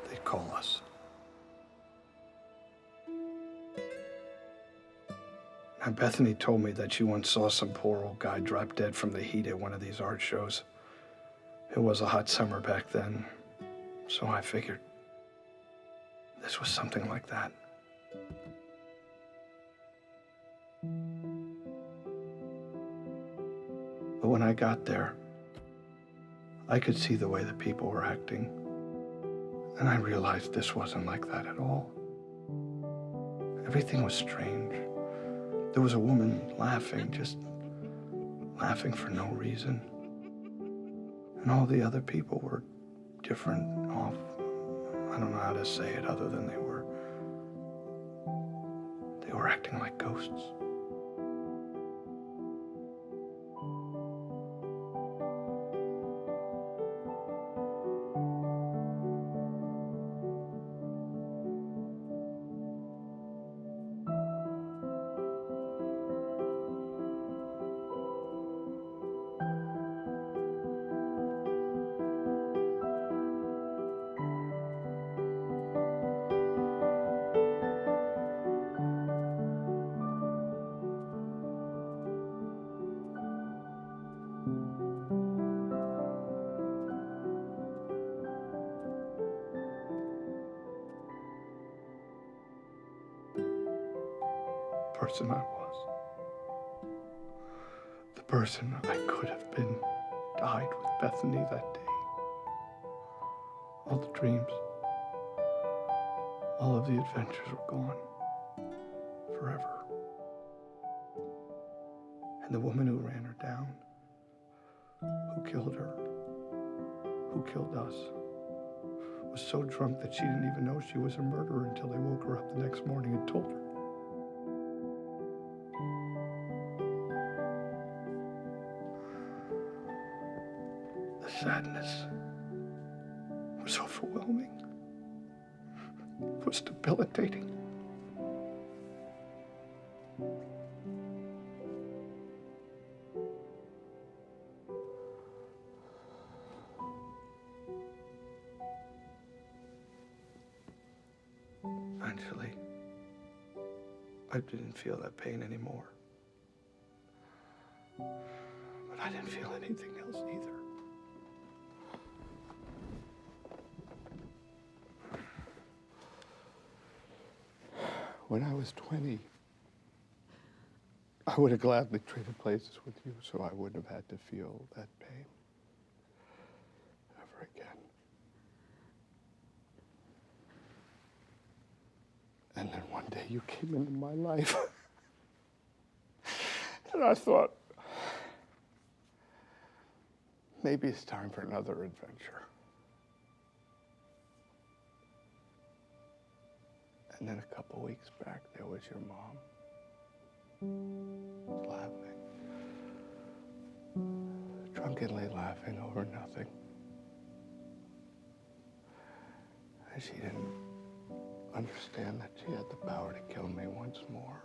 they'd call us. Now, Bethany told me that she once saw some poor old guy drop dead from the heat at one of these art shows. It was a hot summer back then, so I figured this was something like that. I got there, I could see the way the people were acting, and I realized this wasn't like that at all. Everything was strange. There was a woman laughing, just laughing for no reason. And all the other people were different, off. I don't know how to say it other than they were acting like ghosts. Person I was. The person I could have been died with Bethany that day. All the dreams, all of the adventures were gone forever. And the woman who ran her down, who killed her, who killed us, was so drunk that she didn't even know she was a murderer until they woke her up the next morning and told her. The sadness was overwhelming. It was debilitating. Eventually, I didn't feel that pain anymore. But I didn't feel anything else either. When I was 20, I would have gladly traded places with you so I wouldn't have had to feel that pain ever again. And then one day you came into my life. And I thought, maybe it's time for another adventure. And then a couple weeks back, there was your mom, laughing, drunkenly laughing over nothing. And she didn't understand that she had the power to kill me once more.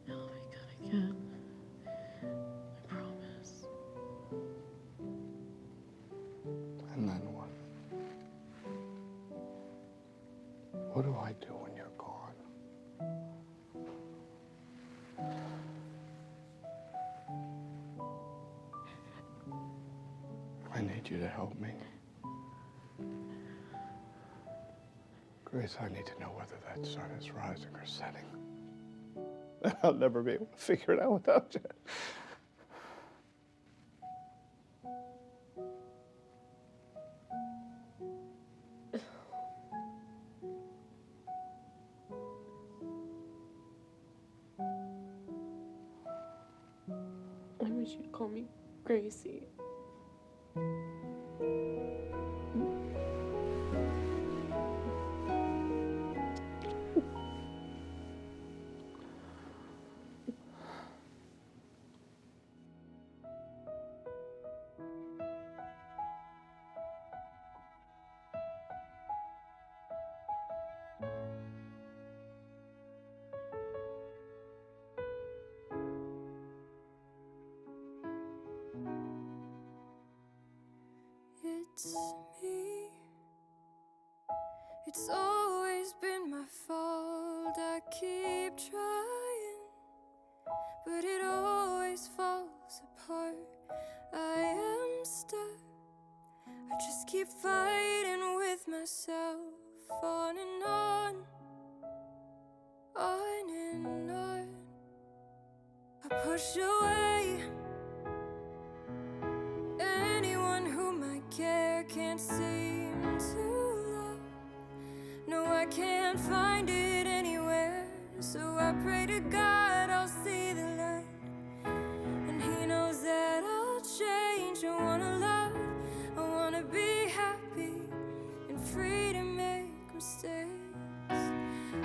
I'll be good again. I promise. And then what? What do I do when you're gone? I need you to help me. Grace, I need to know whether that sun is rising or setting. I'll never be able to figure it out without you. I wish you'd call me Gracie. It's me. It's always been my fault. I keep trying, but it always falls apart. I am stuck. I just keep fighting with myself on and on and on. push away anyone whom I care can't seem to love. No, I can't find it anywhere, so I pray to God I'll see the light. And he knows that I'll change. I wanna love, I wanna be happy and free to make mistakes.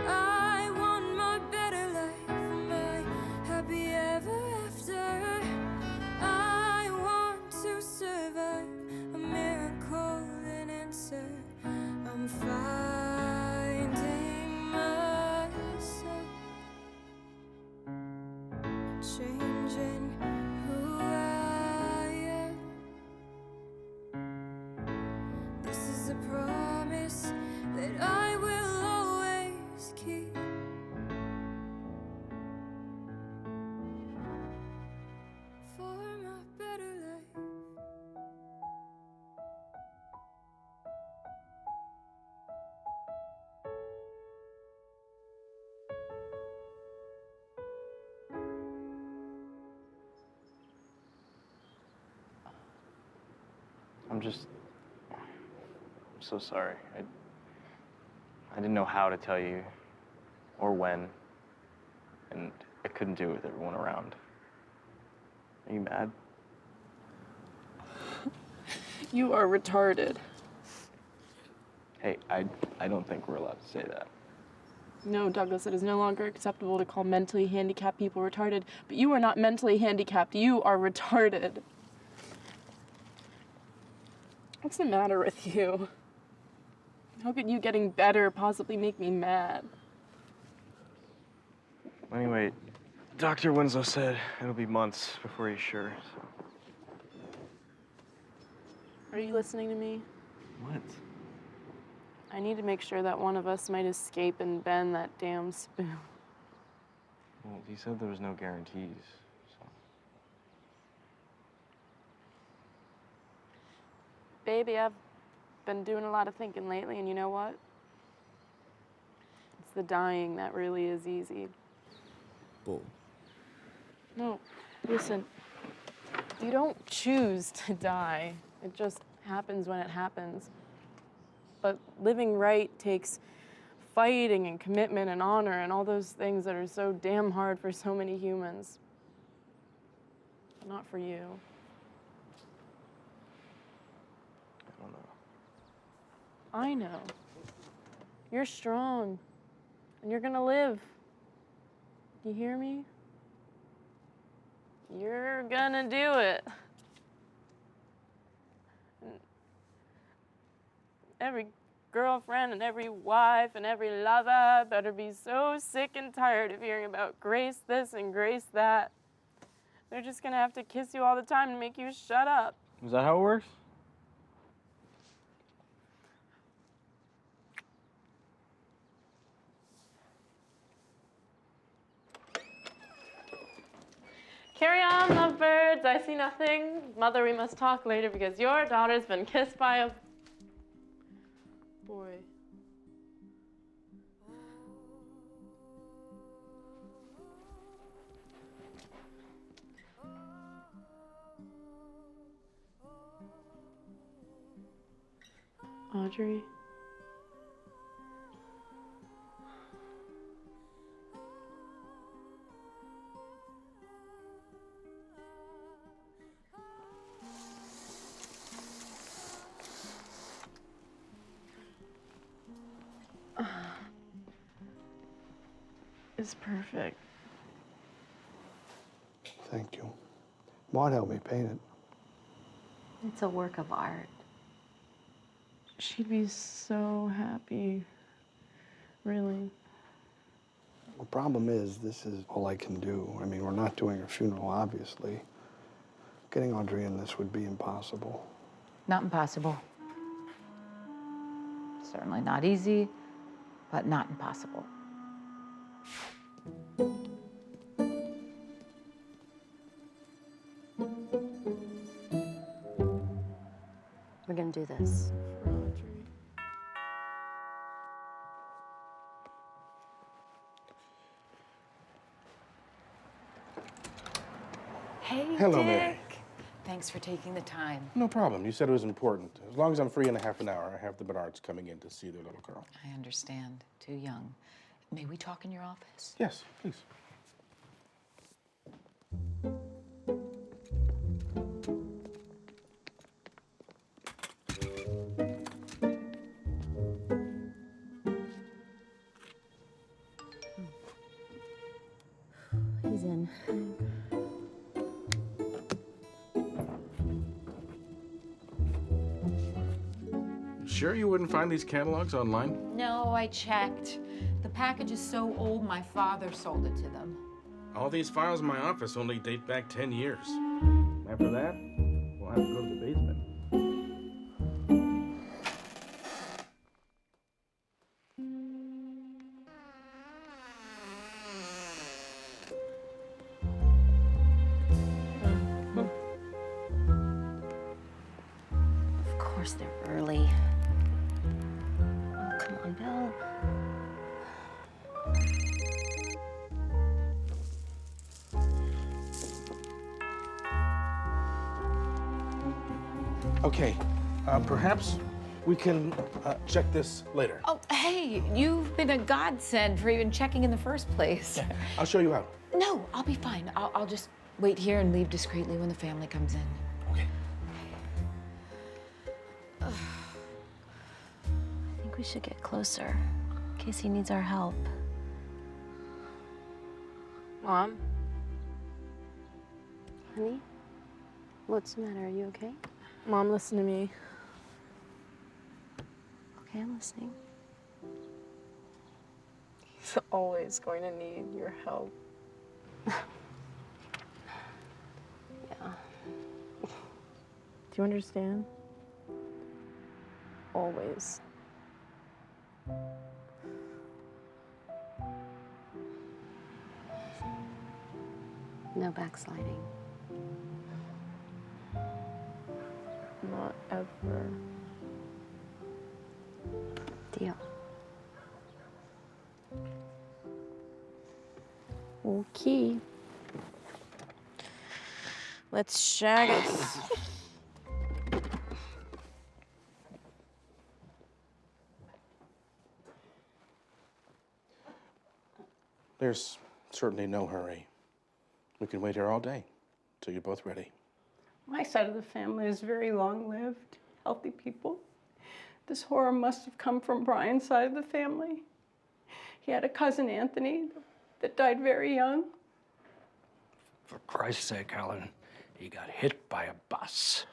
I want my better life, my happy ever after. I want to survive a miracle and answer. I'm finding myself, changing who I am. This is a promise that I will always keep. For my better life. I'm so sorry. I didn't know how to tell you or when, and I couldn't do it with everyone around. Are you mad? You are retarded. Hey, I don't think we're allowed to say that. No, Douglas, it is no longer acceptable to call mentally handicapped people retarded, but you are not mentally handicapped. You are retarded. What's the matter with you? How could you getting better possibly make me mad? Anyway, Dr. Winslow said it'll be months before he's sure, so. Are you listening to me? What? I need to make sure that one of us might escape and bend that damn spoon. Well, he said there was no guarantees, so. Baby, I've been doing a lot of thinking lately, and you know what? It's the dying that really is easy. Bull. No, listen. You don't choose to die. It just happens when it happens. But living right takes fighting and commitment and honor and all those things that are so damn hard for so many humans. But not for you. I don't know. I know. You're strong. And you're gonna live. You hear me? You're gonna do it. And every girlfriend and every wife and every lover better be so sick and tired of hearing about grace this and grace that. They're just gonna have to kiss you all the time and make you shut up. Is that how it works? Carry on, lovebirds. I see nothing. Mother, we must talk later because your daughter's been kissed by a boy. Audrey. It's perfect. Thank you. Maud helped me paint it. It's a work of art. She'd be so happy. Really. The problem is, this is all I can do. I mean, we're not doing her funeral, obviously. Getting Audrey in this would be impossible. Not impossible. Certainly not easy, but not impossible. We're gonna do this. For Audrey. Hey, Hello, Dick. Mary. Thanks for taking the time. No problem. You said it was important. As long as I'm free in a half an hour, I have the Bernards coming in to see their little girl. I understand. Too young. May we talk in your office? Yes, please. He's in. Sure you wouldn't find these catalogs online? No, I checked. The package is so old, my father sold it to them. All these files in my office only date back 10 years. After that, we'll have to go to the basement. Of course they're early. Oh, come on, Bill. Okay, perhaps we can check this later. Oh, hey, you've been a godsend for even checking in the first place. I'll show you out. No, I'll be fine. I'll just wait here and leave discreetly when the family comes in. Okay. I think we should get closer in case he needs our help. Mom? Honey? What's the matter? Are you okay? Mom, listen to me. Okay, I'm listening. He's always going to need your help. Yeah. Do you understand? Always. No backsliding. Not ever. Deal. Okay. Let's shag it. There's certainly no hurry. We can wait here all day until you're both ready. My side of the family is very long-lived, healthy people. This horror must have come from Brian's side of the family. He had a cousin, Anthony, that died very young. For Christ's sake, Helen, he got hit by a bus.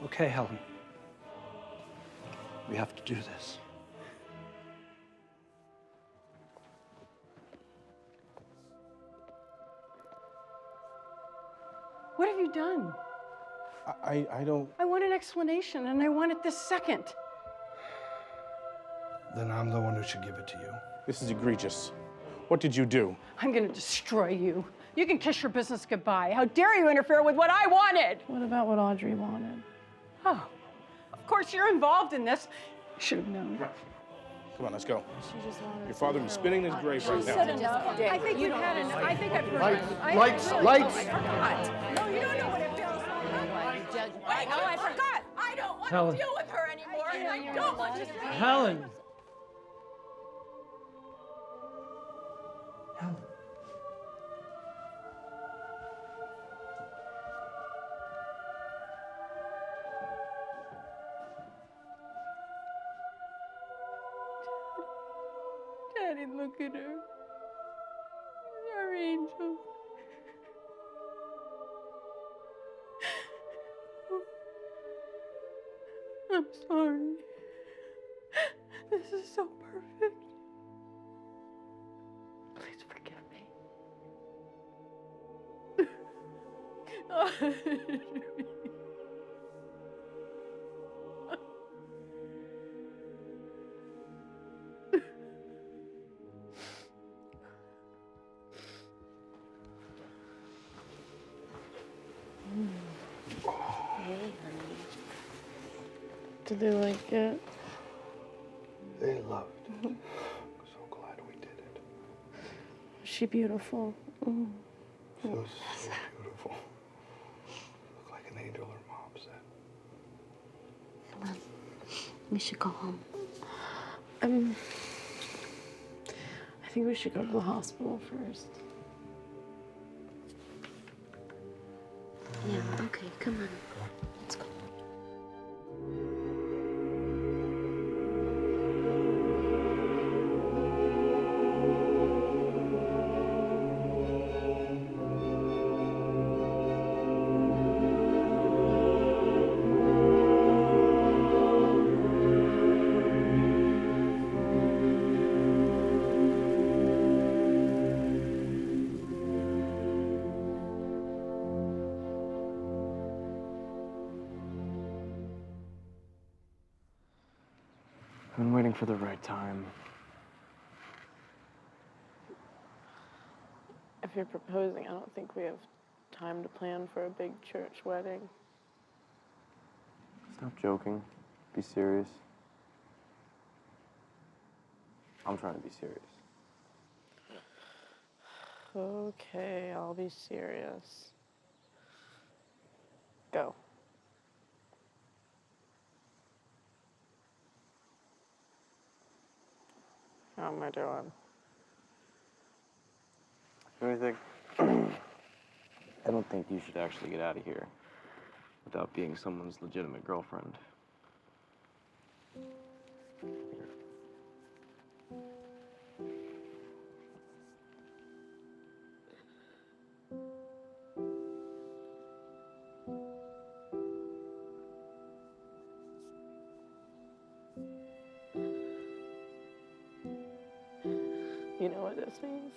Okay, Helen. We have to do this. What have you done? I don't... I want an explanation, and I want it this second. Then I'm the one who should give it to you. This is egregious. What did you do? I'm gonna destroy you. You can kiss your business goodbye. How dare you interfere with what I wanted? What about what Audrey wanted? Oh, of course you're involved in this. You should have known. Come on, let's go. She just wanted Your father is spinning his grave right Said now. enough. I think you've had enough. I think I've heard Lights, enough. lights, really, lights. Oh, I forgot. No, you don't know what it feels like. Wait, no, I forgot. I don't want Helen. to deal with her anymore, and I don't want to. Helen! Daddy, look at her. Our angel. I'm sorry. This is so perfect. Please forgive me. Did they like it? They loved it. I'm so glad we did it. Was she beautiful? Mm. She was so beautiful. Looked like an angel, her mom said. We should go home. I think we should go to the hospital first. Yeah, okay, come on. Let's go. I've been waiting for the right time. If you're proposing, I don't think we have time to plan for a big church wedding. Stop joking. Be serious. I'm trying to be serious. Okay, I'll be serious. Go. How am I doing? Anything? I don't think you should actually get out of here without being someone's legitimate girlfriend. You know what this means?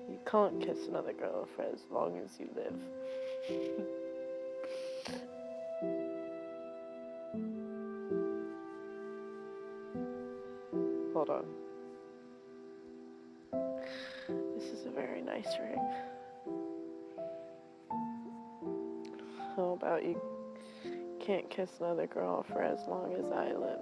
You can't kiss another girl for as long as you live. Hold on. This is a very nice ring. How about you can't kiss another girl for as long as I live?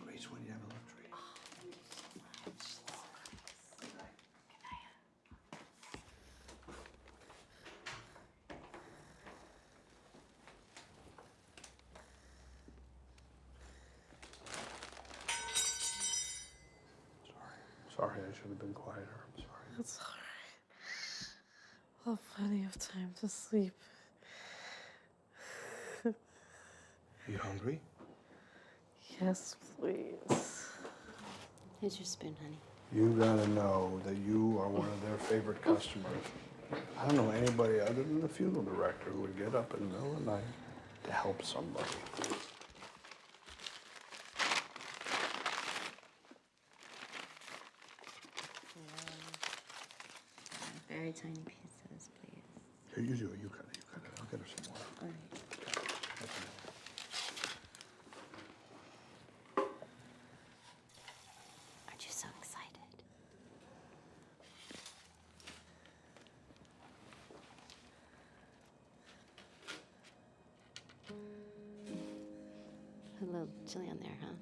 Grace, when you have a little treat. Sorry, I should have been quieter. I'm sorry. That's all right. I'll have plenty of time to sleep. You hungry? Yes, please. Here's your spoon, honey. You gotta know that you are one of their favorite customers. I don't know anybody other than the funeral director who would get up in the middle of the night to help somebody. Very tiny pieces, please. Here, you do it. You cut it. You cut it. I'll get her some more. All right. Aren't you so excited? A little chilly on there, huh?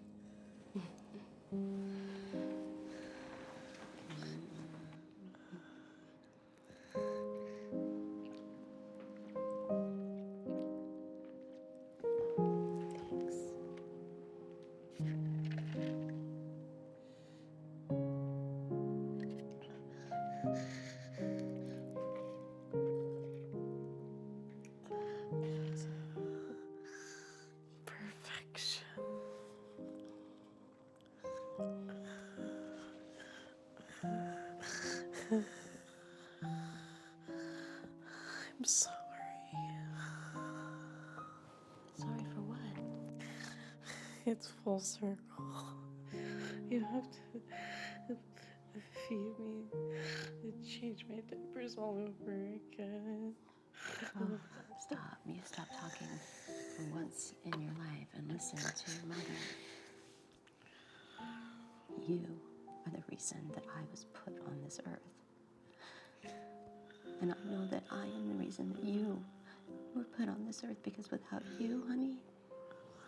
Perfection. I'm sorry. Sorry for what? It's full circle. You have to feed me and change my diapers all over again. Oh, stop. You stop talking for once in your life and listen to your mother. You are the reason that I was put on this earth. And I know that I am the reason that you were put on this earth, because without you, honey, I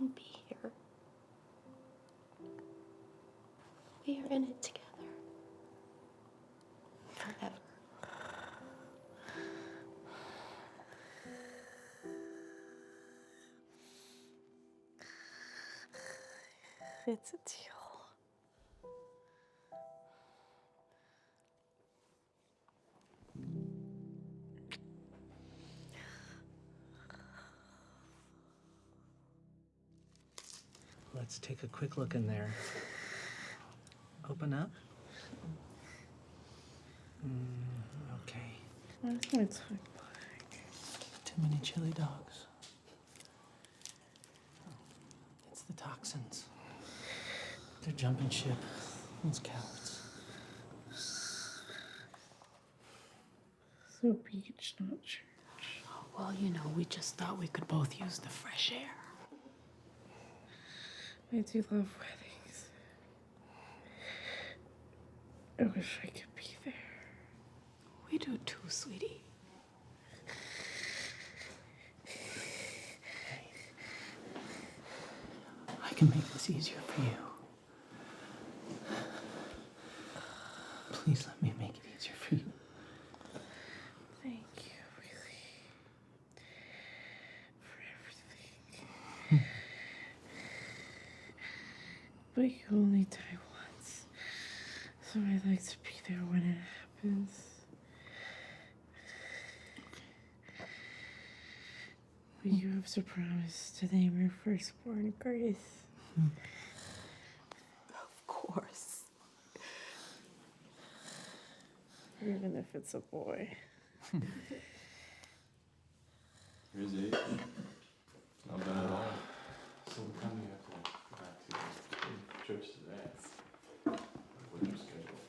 wouldn't be here. We are in it together. Forever. It's a deal. Let's take a quick look in there. Open up. Okay. What's my tongue like? Too many chili dogs. It's the toxins. They're jumping ship. Those cowards. So beach, not church. Well, you know, we just thought we could both use the fresh air. I do love weddings. I wish I could be there. We do too, sweetie. Hey, I can make this easier for you. Please let me make it easier for you. Thank you, really. For everything. But you only die once. So I like to be there when it happens. But you have to promise to name your firstborn Grace. Of course. Even if it's a boy. Here's 8. Not bad at all. So what time do you have to go back to church today? What's your schedule?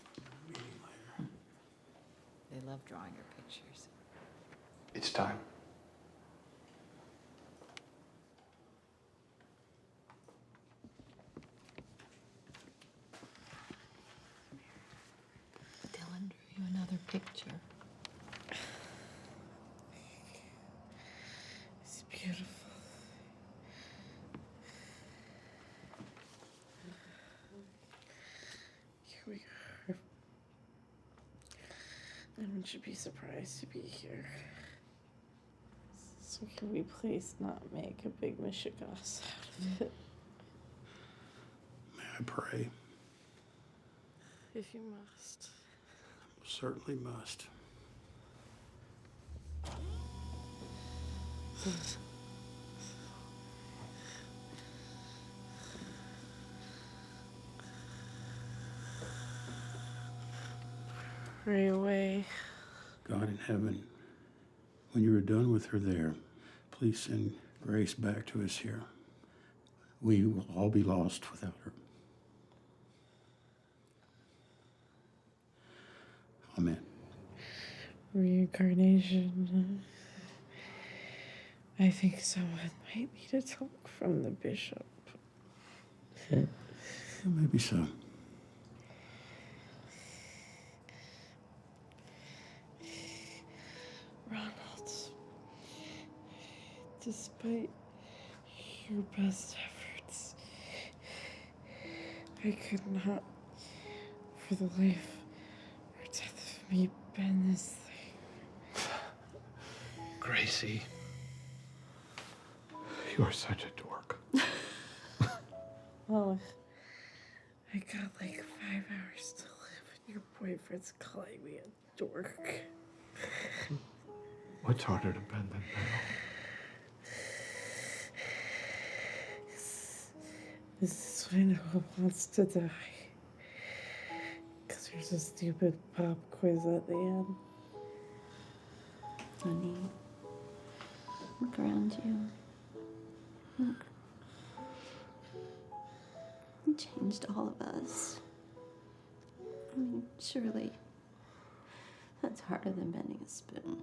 They love drawing your pictures. It's time. Dylan drew you another picture. It's beautiful. Here we are. I want you to be surprised to be here. So can we please not make a big mishigas out of it? May I pray? If you must. Certainly must. Pray away. God in heaven, when you are done with her there, please send Grace back to us here. We will all be lost without her. Amen. Reincarnation. I think someone might need a talk from the bishop. Maybe so. Ronald, despite your best efforts, I could not, for the life or death of me, bend this thing. Gracie, you are such a dork. Well, I got like 5 hours to live, and your boyfriend's calling me a dork. What's harder to bend than metal? This is when who wants to die. Because there's a stupid pop quiz at the end. Honey, look around you. Look. changed all of us. I mean, surely that's harder than bending a spoon.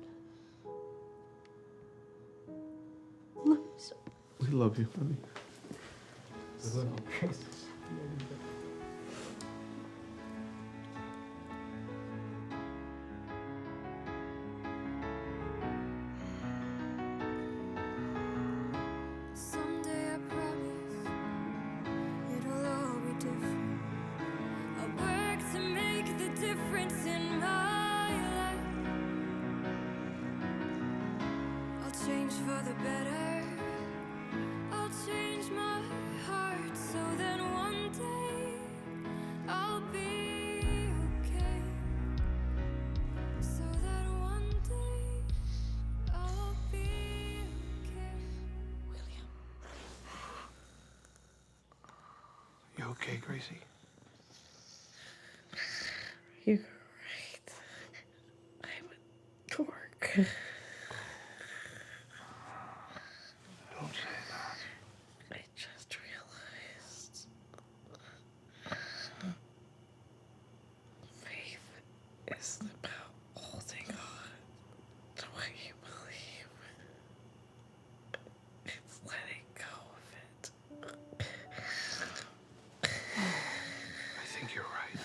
Love you so We love you, honey. We love you. Someday I promise it'll all be different. I'll work to make the difference in my life. I'll change for the better. I'll change my heart so then one day I'll be okay. So that one day I'll be okay. You okay, Gracie? You're right. I'm a dork. Don't say that. I just realized faith isn't about holding on to what you believe. It's letting go of it. I think you're right.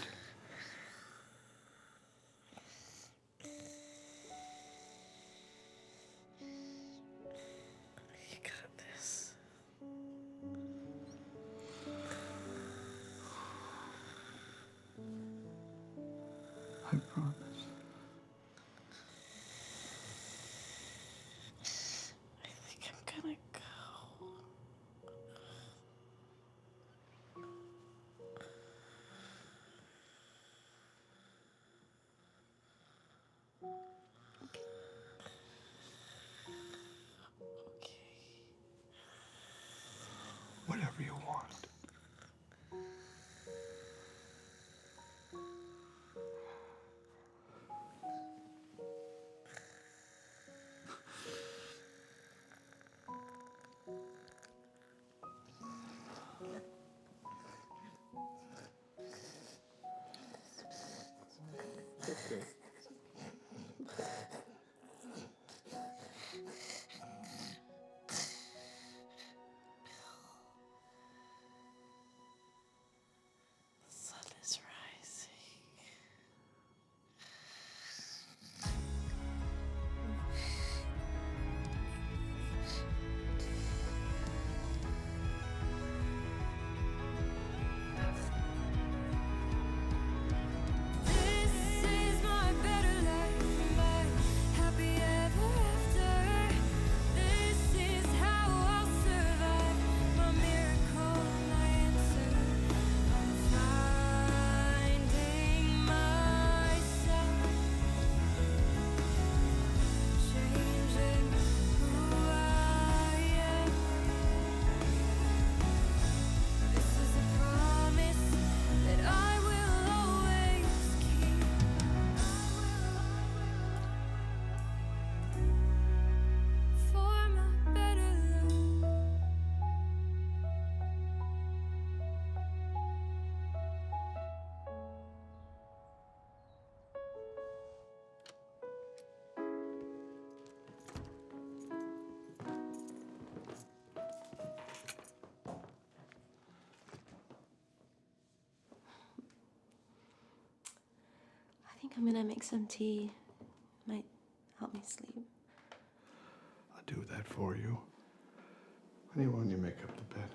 You got this. I promise. I think I'm gonna go. Whatever you want. Okay. The sun is rising. This is my better life, my happy ever after. This is how I'll survive, my miracle, my answer. I'm finding myself, changing who I am. This is a promise that I will always keep. For my better life. I think I'm gonna make some tea. Might help me sleep. I'll do that for you. Honey, why don't you make up the bed?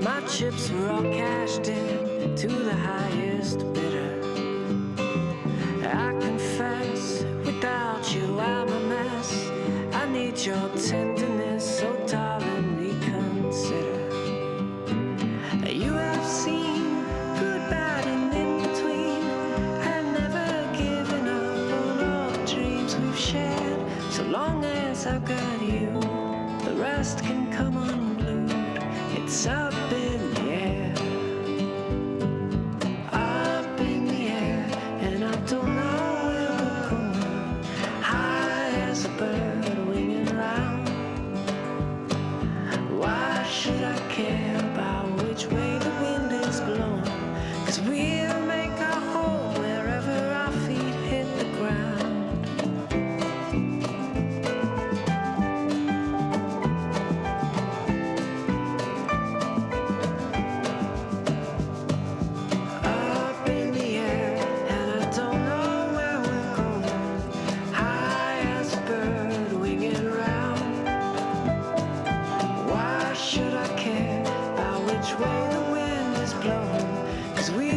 My chips were all cashed in to the highest bidder. I confess, without you I'm a mess. I need your tenderness, so darling, reconsider. You have seen good, bad, and in between. I've never given up on all the dreams we've shared. So long as I've got you, the rest can come unglued. It's up in the air, up in the air, and I don't know where we're going. High as a bird winging round. Why should I care about which way the wind is blowing? 'Cause we'll make our home wherever our feet hit the ground. Up in the air, and I don't know where we're going. High as a bird winging round. Why should I care about which way the wind is blowing? 'Cause we